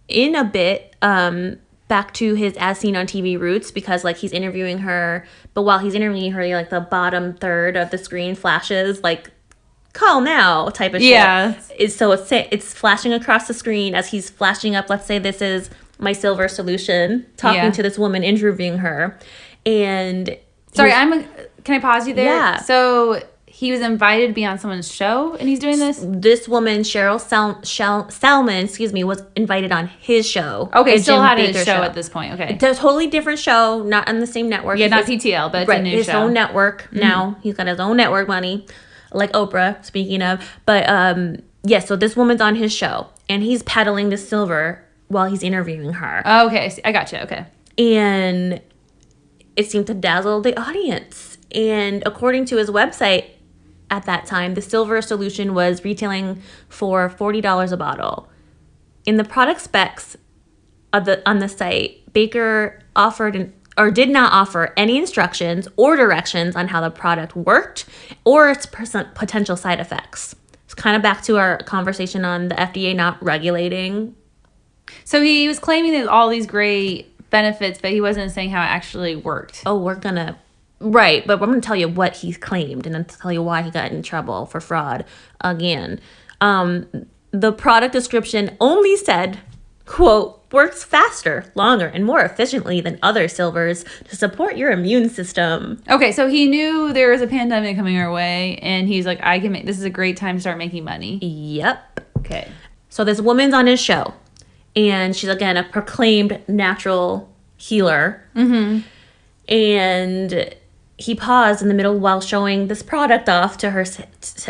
[SPEAKER 2] in a bit back to his as seen on TV roots, because, like, he's interviewing her, but while he's interviewing her, like, the bottom third of the screen flashes, like, call now type of shit.
[SPEAKER 1] Yeah.
[SPEAKER 2] So it's flashing across the screen as he's flashing up, let's say this is my silver solution, talking to this woman, interviewing her. And
[SPEAKER 1] sorry, can I pause you there?
[SPEAKER 2] Yeah.
[SPEAKER 1] So he was invited to be on someone's show, and he's doing this?
[SPEAKER 2] This woman, Cheryl Selman, was invited on his show.
[SPEAKER 1] Okay, still had his show at this point. Okay.
[SPEAKER 2] It's a totally different show, not on the same network.
[SPEAKER 1] Yeah, not PTL, but it's a new show.
[SPEAKER 2] His own network now. He's got his own network money, like Oprah, speaking of. But, so this woman's on his show, and he's peddling the silver while he's interviewing her.
[SPEAKER 1] Oh, okay. I gotcha. Okay.
[SPEAKER 2] And it seemed to dazzle the audience. And according to his website, at that time, the silver solution was retailing for $40 a bottle. In the product specs on the site, Bakker offered or did not offer any instructions or directions on how the product worked or its potential side effects. It's kind of back to our conversation on the FDA not regulating.
[SPEAKER 1] So he was claiming that all these great benefits, but he wasn't saying how it actually worked.
[SPEAKER 2] Oh, right, but I'm going to tell you what he claimed and then tell you why he got in trouble for fraud again. The product description only said, quote, works faster, longer, and more efficiently than other silvers to support your immune system.
[SPEAKER 1] Okay, so he knew there was a pandemic coming our way, and he's like, this is a great time to start making money.
[SPEAKER 2] Yep.
[SPEAKER 1] Okay.
[SPEAKER 2] So this woman's on his show, and she's, again, a proclaimed natural healer. Mm-hmm. And he paused in the middle while showing this product off to her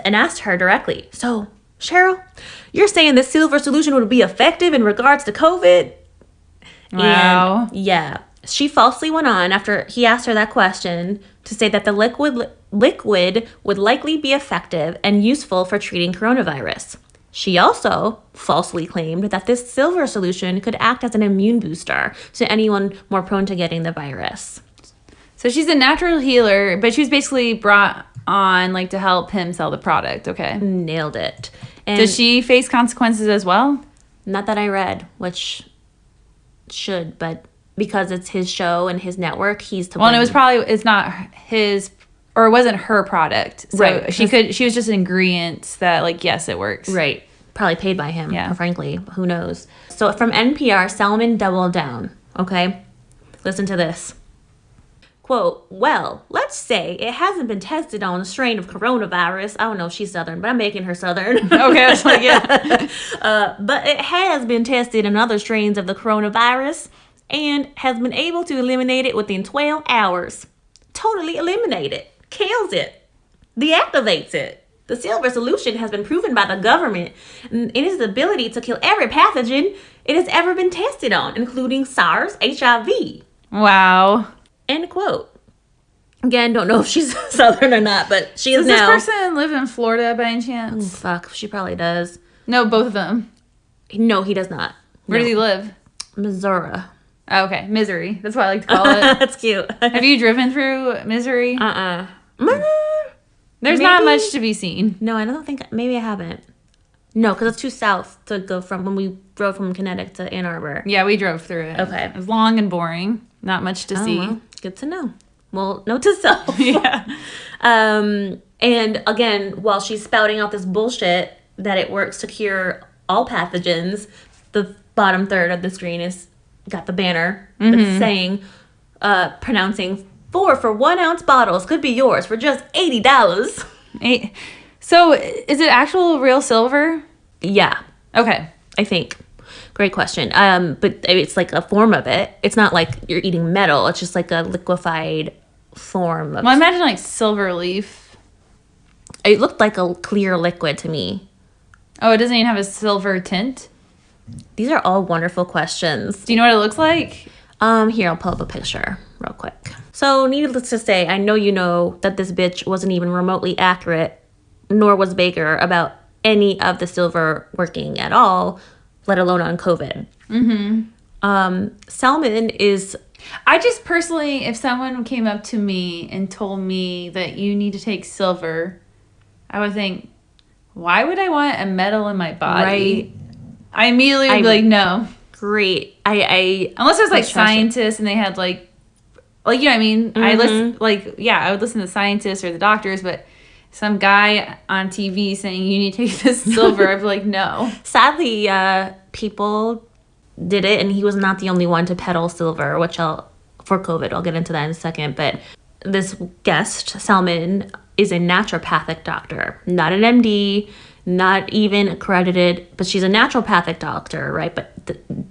[SPEAKER 2] and asked her directly, so, Cheryl, you're saying this silver solution would be effective in regards to COVID?
[SPEAKER 1] Wow.
[SPEAKER 2] And yeah. She falsely went on after he asked her that question to say that the liquid would likely be effective and useful for treating coronavirus. She also falsely claimed that this silver solution could act as an immune booster to anyone more prone to getting the virus.
[SPEAKER 1] So she's a natural healer, but she was basically brought on like to help him sell the product. Okay.
[SPEAKER 2] Nailed it. And
[SPEAKER 1] does she face consequences as well?
[SPEAKER 2] Not that I read, which should, but because it's his show and his network, he's to blame.
[SPEAKER 1] Well, it's not his, or it wasn't her product. So
[SPEAKER 2] right.
[SPEAKER 1] She was just an ingredient that, like, yes, it works.
[SPEAKER 2] Right. Probably paid by him,
[SPEAKER 1] yeah.
[SPEAKER 2] Frankly. Who knows? So from NPR, Salmon doubled down. Okay? Listen to this. Quote, well, let's say it hasn't been tested on a strain of coronavirus. I don't know if she's Southern, but I'm making her Southern.
[SPEAKER 1] Okay, I was like, yeah.
[SPEAKER 2] But it has been tested on other strains of the coronavirus and has been able to eliminate it within 12 hours. Totally eliminate it. Kills it. Deactivates it. The silver solution has been proven by the government in its ability to kill every pathogen it has ever been tested on, including SARS, HIV.
[SPEAKER 1] Wow.
[SPEAKER 2] End quote. Again, don't know if she's Southern or not, but she is now.
[SPEAKER 1] Does this person live in Florida by any chance?
[SPEAKER 2] Fuck, she probably does.
[SPEAKER 1] No, both of them.
[SPEAKER 2] No, he does not.
[SPEAKER 1] Where does he live?
[SPEAKER 2] Missouri.
[SPEAKER 1] Oh, okay, Misery. That's what I like to call it.
[SPEAKER 2] That's cute.
[SPEAKER 1] Have you driven through Misery? There's not much to be seen.
[SPEAKER 2] No, I don't think. Maybe I haven't. No, because it's too south to go from when we drove from Connecticut to Ann Arbor.
[SPEAKER 1] Yeah, we drove through it.
[SPEAKER 2] Okay.
[SPEAKER 1] It was long and boring. Not much to see.
[SPEAKER 2] Well, good to know. Well, note to self.
[SPEAKER 1] Yeah.
[SPEAKER 2] And again, while she's spouting out this bullshit that it works to cure all pathogens, the bottom third of the screen is got the banner that's saying, pronouncing 4 for 1 ounce bottles could be yours for just $80.
[SPEAKER 1] So is it actual real silver?
[SPEAKER 2] Yeah.
[SPEAKER 1] Okay.
[SPEAKER 2] I think. Great question. But it's like a form of it. It's not like you're eating metal. It's just like a liquefied form of.
[SPEAKER 1] Well, imagine like silver leaf.
[SPEAKER 2] It looked like a clear liquid to me.
[SPEAKER 1] Oh, it doesn't even have a silver tint?
[SPEAKER 2] These are all wonderful questions.
[SPEAKER 1] Do you know what it looks like?
[SPEAKER 2] Here, I'll pull up a picture real quick. So, needless to say, I know you know that this bitch wasn't even remotely accurate, nor was Bakker, about any of the silver working at all, let alone on COVID. Salmon is...
[SPEAKER 1] I just personally, if someone came up to me and told me that you need to take silver, I would think, why would I want a metal in my body?
[SPEAKER 2] Right.
[SPEAKER 1] I immediately would be like, no.
[SPEAKER 2] Great. Unless
[SPEAKER 1] there's like scientists and they had like you know what I mean? I listen, I would listen to scientists or the doctors, but some guy on TV saying you need to take this silver, I'd be like, no.
[SPEAKER 2] Sadly, people did it, and he was not the only one to peddle silver, for COVID. I'll get into that in a second. But this guest, Salmon, is a naturopathic doctor, not an MD, not even accredited, but she's a naturopathic doctor, right? But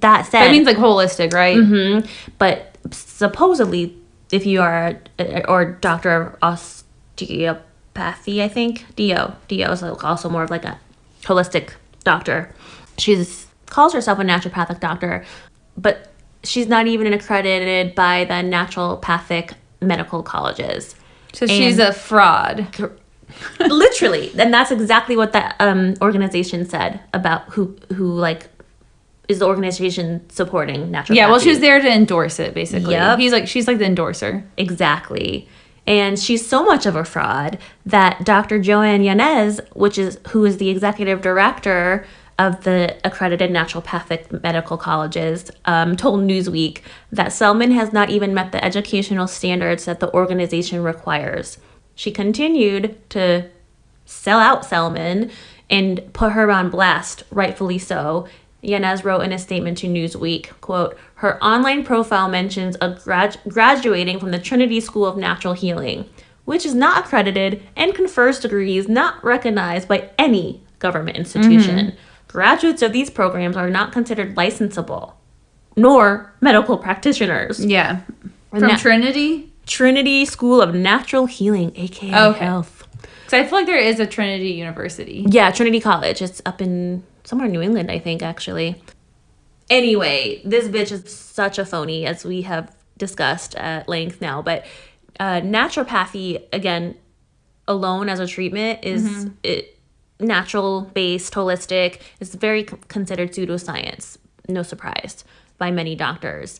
[SPEAKER 2] that said...
[SPEAKER 1] That means like holistic, right?
[SPEAKER 2] Mm-hmm. But supposedly, if you are or doctor of osteopathy, I think, DO is also more of like a holistic doctor. She calls herself a naturopathic doctor, but she's not even accredited by the naturopathic medical colleges.
[SPEAKER 1] So she's a fraud.
[SPEAKER 2] Literally. And that's exactly what that organization said about who like is the organization supporting naturopathy.
[SPEAKER 1] Yeah, well, she was there to endorse it, basically.
[SPEAKER 2] Yep.
[SPEAKER 1] She's like the endorser.
[SPEAKER 2] Exactly. And she's so much of a fraud that Dr. Joanne Yanez, who is the executive director of the accredited naturopathic medical colleges, told Newsweek that Selman has not even met the educational standards that the organization requires. She continued to sell out Selman and put her on blast, rightfully so. Yanez wrote in a statement to Newsweek, quote, her online profile mentions a graduating from the Trinity School of Natural Healing, which is not accredited and confers degrees not recognized by any government institution. Mm-hmm. Graduates of these programs are not considered licensable, nor medical practitioners.
[SPEAKER 1] Yeah. From Trinity?
[SPEAKER 2] Trinity School of Natural Healing, a.k.a. Health.
[SPEAKER 1] Because I feel like there is a Trinity University.
[SPEAKER 2] Yeah, Trinity College. It's up in somewhere in New England, I think, actually. Anyway, this bitch is such a phony, as we have discussed at length now. But naturopathy, again, alone as a treatment is natural-based, holistic. It's very considered pseudoscience, no surprise, by many doctors.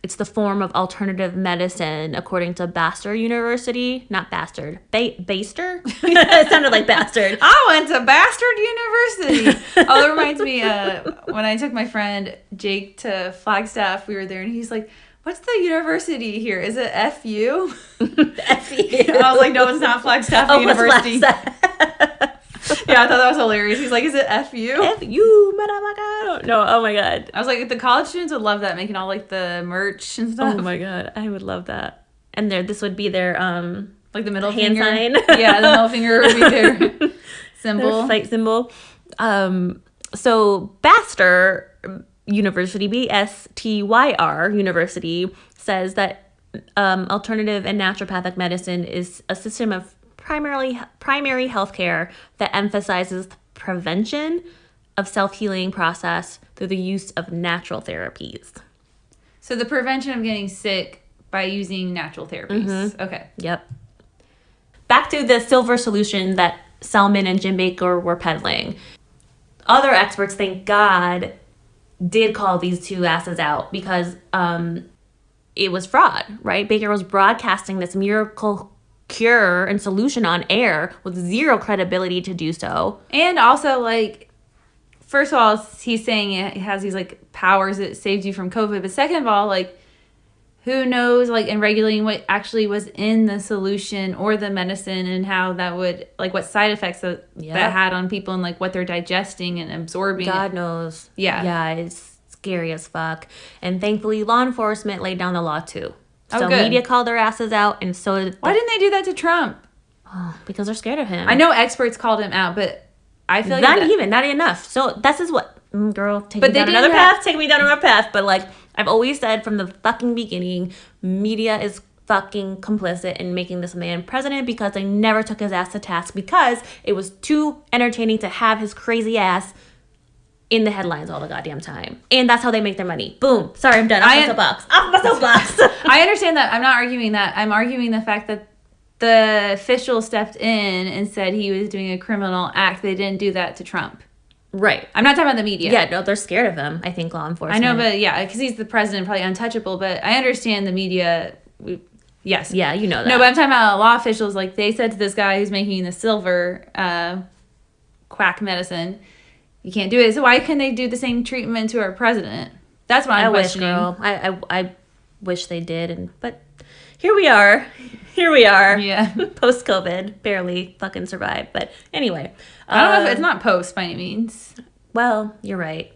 [SPEAKER 2] It's the form of alternative medicine, according to Baster University. Not Bastard. Baster? It sounded like Bastard.
[SPEAKER 1] I went to Bastard University. Oh, that reminds me, when I took my friend Jake to Flagstaff, we were there, and he's like, what's the university here? Is it FU?
[SPEAKER 2] FU.
[SPEAKER 1] I was like, no, it's not Flagstaff University. Yeah, I thought that was hilarious. He's like, is it FU?
[SPEAKER 2] FU, motherfucker. No, oh my God.
[SPEAKER 1] I was like, the college students would love that, making all like the merch and stuff.
[SPEAKER 2] Oh my God, I would love that. And this would be their
[SPEAKER 1] like the middle
[SPEAKER 2] hand
[SPEAKER 1] finger
[SPEAKER 2] sign.
[SPEAKER 1] Yeah, the middle finger would be their symbol.
[SPEAKER 2] Their fight symbol. So Bastyr University, BSTYR University, says that alternative and naturopathic medicine is a system of primary healthcare that emphasizes prevention of self-healing process through the use of natural therapies.
[SPEAKER 1] So the prevention of getting sick by using natural therapies. Mm-hmm. Okay.
[SPEAKER 2] Yep. Back to the silver solution that Selman and Jim Bakker were peddling. Other experts, thank God, did call these two asses out because it was fraud, right? Bakker was broadcasting this miracle cure and solution on air with zero credibility to do so.
[SPEAKER 1] And also, like, first of all, he's saying it has these, like, powers that saved you from COVID. But second of all, like, who knows, like, in regulating what actually was in the solution or the medicine and how that would, like, what side effects that had on people and, like, what they're digesting and absorbing.
[SPEAKER 2] God knows.
[SPEAKER 1] Yeah.
[SPEAKER 2] Yeah, it's scary as fuck. And thankfully, law enforcement laid down the law, too. So
[SPEAKER 1] good.
[SPEAKER 2] Media called their asses out, and so did
[SPEAKER 1] Why didn't they do that to Trump?
[SPEAKER 2] Oh, because they're scared of him.
[SPEAKER 1] I know experts called him out, but I feel like
[SPEAKER 2] not enough. So this is what, girl, take me down another path. But like I've always said from the fucking beginning, media is fucking complicit in making this man president because they never took his ass to task because it was too entertaining to have his crazy ass in the headlines all the goddamn time. And that's how they make their money. Boom. Sorry, I'm done. Off my soapbox.
[SPEAKER 1] I understand that. I'm not arguing that. I'm arguing the fact that the official stepped in and said he was doing a criminal act. They didn't do that to Trump.
[SPEAKER 2] Right.
[SPEAKER 1] I'm not talking about the media.
[SPEAKER 2] Yeah, no, they're scared of him, I think, law enforcement.
[SPEAKER 1] I know, but yeah, because he's the president, probably untouchable. But I understand the media. Yes.
[SPEAKER 2] Yeah, you know that.
[SPEAKER 1] No, but I'm talking about law officials. Like, they said to this guy who's making the silver quack medicine, you can't do it. So why couldn't they do the same treatment to our president? That's what I'm questioning.
[SPEAKER 2] Wish, girl. I wish they did, but here we are.
[SPEAKER 1] Yeah.
[SPEAKER 2] Post-COVID, barely fucking survived. But anyway.
[SPEAKER 1] I don't know if it's not post by any means.
[SPEAKER 2] Well, you're right.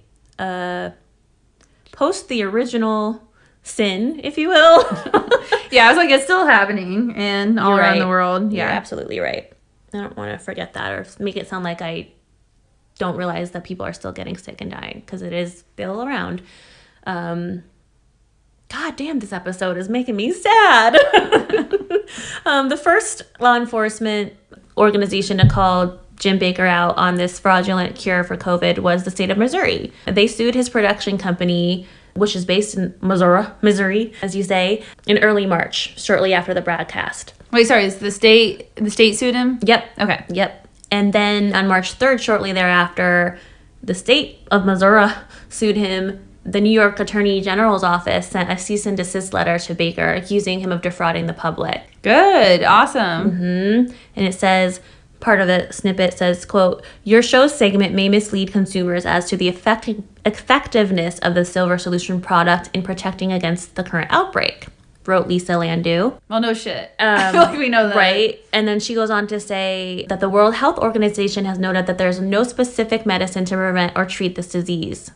[SPEAKER 2] Post the original sin, if you will.
[SPEAKER 1] Yeah, I was like, it's still happening and all around the world. Yeah.
[SPEAKER 2] You're absolutely right. I don't want to forget that or make it sound like I don't realize that people are still getting sick and dying because it is still around. God damn, this episode is making me sad. The first law enforcement organization to call Jim Bakker out on this fraudulent cure for COVID was the state of Missouri. They sued his production company, which is based in Missouri, as you say, in early March, shortly after the broadcast.
[SPEAKER 1] Wait, sorry, is the state sued him?
[SPEAKER 2] Yep.
[SPEAKER 1] Okay.
[SPEAKER 2] Yep. And then on March 3rd, shortly thereafter, The state of Missouri sued him. The New York Attorney General's office sent a cease and desist letter to Bakker accusing him of defrauding the public.
[SPEAKER 1] Good. Awesome.
[SPEAKER 2] And it says, part of the snippet says, quote, "Your show's segment may mislead consumers as to the effectiveness of the silver solution product in protecting against the current outbreak," wrote Lisa Landau.
[SPEAKER 1] Well, no shit. I feel like we know that.
[SPEAKER 2] Right? And then she goes on to say that the World Health Organization has noted that there's no specific medicine to prevent or treat this disease.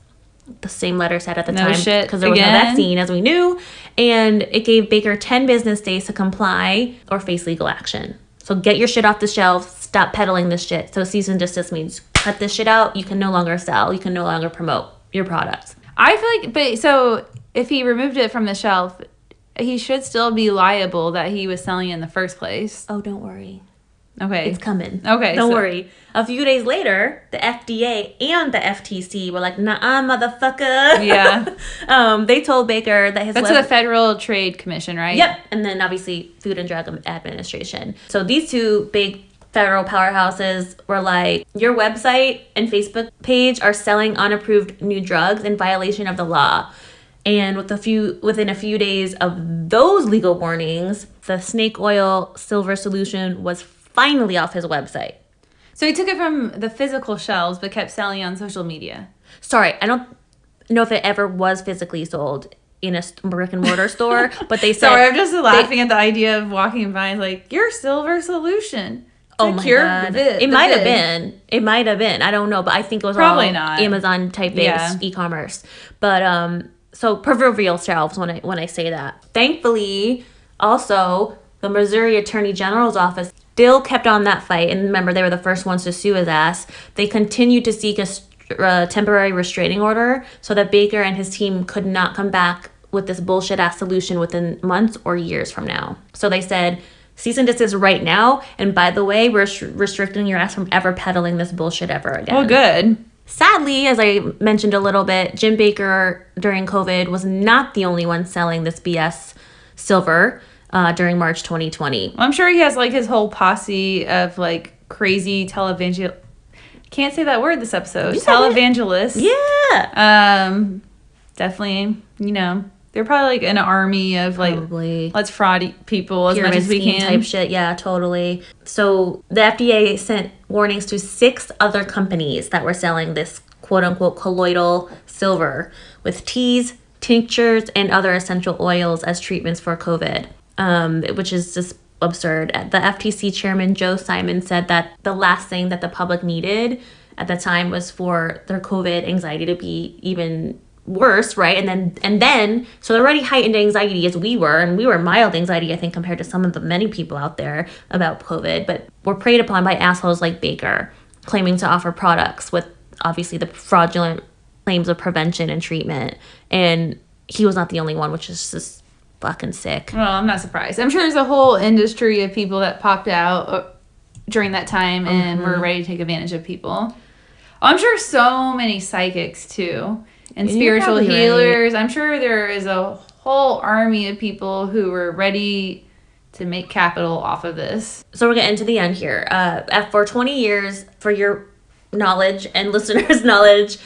[SPEAKER 2] The same letter said at the time, because there was no vaccine, as we knew, and it gave Bakker 10 business days to comply or face legal action. So get your shit off the shelf, stop peddling this shit. So cease and desist means cut this shit out. You can no longer sell. You can no longer promote your products.
[SPEAKER 1] I feel like, but so if he removed it from the shelf, he should still be liable that he was selling it in the first place.
[SPEAKER 2] Oh, don't worry.
[SPEAKER 1] Okay.
[SPEAKER 2] It's coming.
[SPEAKER 1] Okay.
[SPEAKER 2] Don't worry. A few days later, the FDA and the FTC were like, "Nah, motherfucker."
[SPEAKER 1] Yeah.
[SPEAKER 2] They told Bakker that his...
[SPEAKER 1] That's the Federal Trade Commission, right?
[SPEAKER 2] Yep. And then obviously Food and Drug Administration. So these two big federal powerhouses were like, "Your website and Facebook page are selling unapproved new drugs in violation of the law." And within a few days of those legal warnings, the snake oil silver solution was finally off his website.
[SPEAKER 1] So he took it from the physical shelves but kept selling on social media.
[SPEAKER 2] Sorry, I don't know if it ever was physically sold in a brick and mortar store, but they said...
[SPEAKER 1] Sorry, I'm just laughing at the idea of walking by and like, your silver solution.
[SPEAKER 2] Oh my God. It might have been. It might have been. I don't know, but I think it was
[SPEAKER 1] probably
[SPEAKER 2] all
[SPEAKER 1] not
[SPEAKER 2] Amazon type based e-commerce. But so proverbial shelves when I say that. Thankfully, also the Missouri Attorney General's office still kept on that fight, and remember, they were the first ones to sue his ass. They continued to seek a temporary restraining order so that Bakker and his team could not come back with this bullshit ass solution within months or years from now. So they said, cease and desist right now, and by the way, we're restricting your ass from ever peddling this bullshit ever again.
[SPEAKER 1] Well, good.
[SPEAKER 2] Sadly, as I mentioned a little bit, Jim Bakker during COVID was not the only one selling this BS silver during March 2020.
[SPEAKER 1] Well, I'm sure he has like his whole posse of like crazy televangelist. Can't say that word this episode. Televangelists.
[SPEAKER 2] Yeah.
[SPEAKER 1] Definitely, they're probably like an army of like, let's fraud people as much as we can.
[SPEAKER 2] Type shit. Yeah, totally. So the FDA sent warnings to 6 other companies that were selling this quote unquote colloidal silver with teas, tinctures, and other essential oils as treatments for COVID. Which is just absurd. The FTC chairman, Joe Simon, said that the last thing that the public needed at the time was for their COVID anxiety to be even worse, right? And then, so they're already heightened anxiety as we were, and we were mild anxiety, I think, compared to some of the many people out there about COVID, but we're preyed upon by assholes like Bakker, claiming to offer products with obviously the fraudulent claims of prevention and treatment. And he was not the only one, which is just fucking sick.
[SPEAKER 1] Well, I'm not surprised. I'm sure there's a whole industry of people that popped out during that time and were ready to take advantage of people. I'm sure so many psychics too and spiritual healers. Right. I'm sure there is a whole army of people who were ready to make capital off of this.
[SPEAKER 2] So we're getting to the end here. For 20 years, for your knowledge and listeners' knowledge,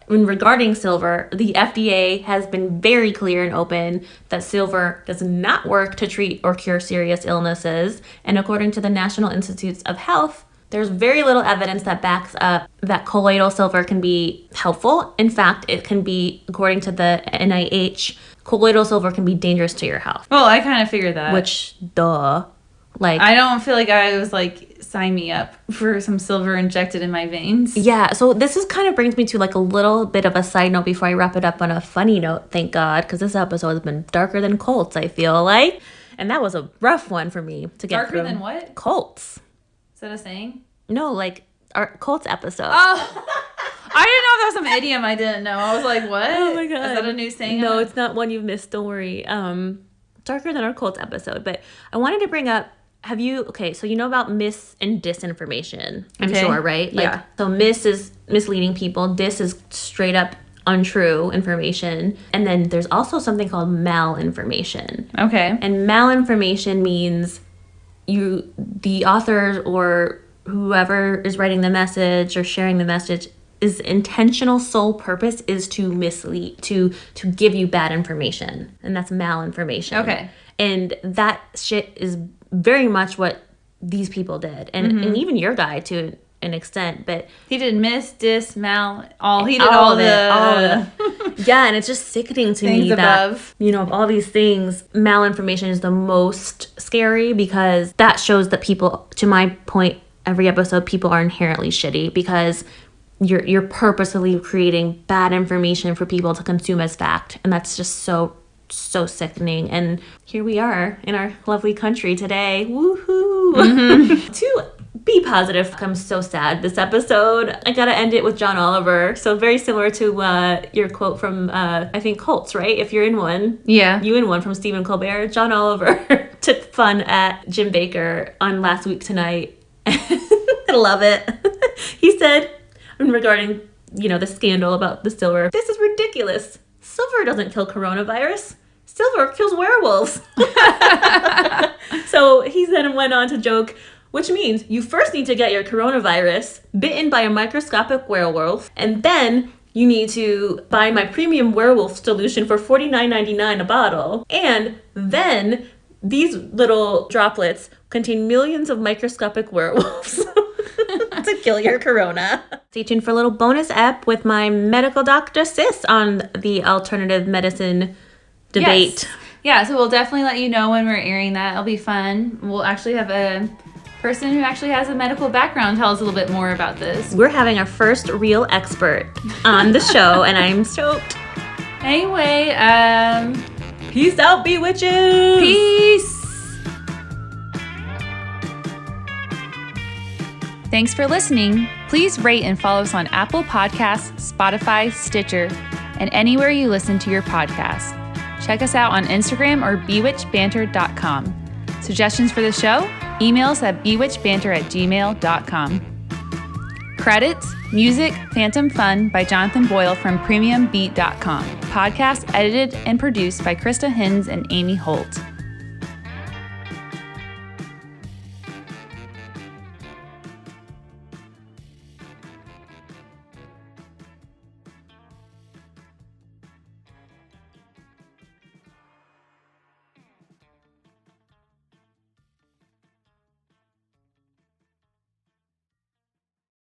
[SPEAKER 2] regarding silver, the FDA has been very clear and open that silver does not work to treat or cure serious illnesses. And according to the National Institutes of Health, there's very little evidence that backs up that colloidal silver can be helpful. In fact, it can be, according to the NIH, colloidal silver can be dangerous to your health.
[SPEAKER 1] Well, I kind of figured that.
[SPEAKER 2] Which, duh. Like,
[SPEAKER 1] I don't feel like I was like, sign me up for some silver injected in my veins.
[SPEAKER 2] Yeah, so this is kind of brings me to like a little bit of a side note before I wrap it up on a funny note, thank God, because this episode has been darker than cults, I feel like. And that was a rough one for me to get through.
[SPEAKER 1] Darker than what?
[SPEAKER 2] Cults.
[SPEAKER 1] Is that a saying?
[SPEAKER 2] No, like our cults episode.
[SPEAKER 1] Oh, I didn't know if that was some idiom I didn't know. I was like, what?
[SPEAKER 2] Oh my God.
[SPEAKER 1] Is that a new saying?
[SPEAKER 2] No, it's not one you've missed, don't worry. Darker than our cults episode. But I wanted to bring up, so you know about mis and disinformation, I'm sure, right?
[SPEAKER 1] Yeah.
[SPEAKER 2] So mis is misleading people. Dis is straight up untrue information. And then there's also something called malinformation.
[SPEAKER 1] Okay.
[SPEAKER 2] And malinformation means the author or whoever is writing the message or sharing the message his intentional sole purpose is to mislead, to give you bad information. And that's malinformation.
[SPEAKER 1] Okay.
[SPEAKER 2] And that shit is very much what these people did. And even your guy to an extent, but
[SPEAKER 1] he did miss, dis, mal, all. He did all of
[SPEAKER 2] it. Yeah, and it's just sickening to me that, you know, of all these things, malinformation is the most scary, because that shows that people, to my point, every episode, people are inherently shitty, because you're purposely creating bad information for people to consume as fact, and that's just so sickening. And here we are in our lovely country today. Woohoo! To be positive. I'm so sad this episode. I gotta end it with John Oliver. So very similar to your quote from, I think, Colts, right? If you're in one.
[SPEAKER 1] Yeah.
[SPEAKER 2] You in one from Stephen Colbert. John Oliver took fun at Jim Bakker on Last Week Tonight. I love it. He said, regarding, you know, the scandal about the silver, "This is ridiculous. Silver doesn't kill coronavirus. Silver kills werewolves." So he then went on to joke, "Which means you first need to get your coronavirus bitten by a microscopic werewolf, and then you need to buy my premium werewolf solution for $49.99 a bottle. And then these little droplets contain millions of microscopic werewolves to kill your corona." Stay tuned for a little bonus ep with my medical doctor sis on the alternative medicine debate.
[SPEAKER 1] Yes. Yeah, so we'll definitely let you know when we're airing that. It'll be fun. We'll actually have a person who actually has a medical background tell us a little bit more about this.
[SPEAKER 2] We're having our first real expert on the show, and I'm stoked.
[SPEAKER 1] Anyway,
[SPEAKER 2] peace out, Bewitches!
[SPEAKER 1] Peace! Thanks for listening. Please rate and follow us on Apple Podcasts, Spotify, Stitcher, and anywhere you listen to your podcast. Check us out on Instagram or bewitchbanter.com. Suggestions for the show? Email us at bewitchbanter@gmail.com. Credits, music, Phantom Fun by Jonathan Boyle from premiumbeat.com. Podcast edited and produced by Krista Hins and Amy Holt.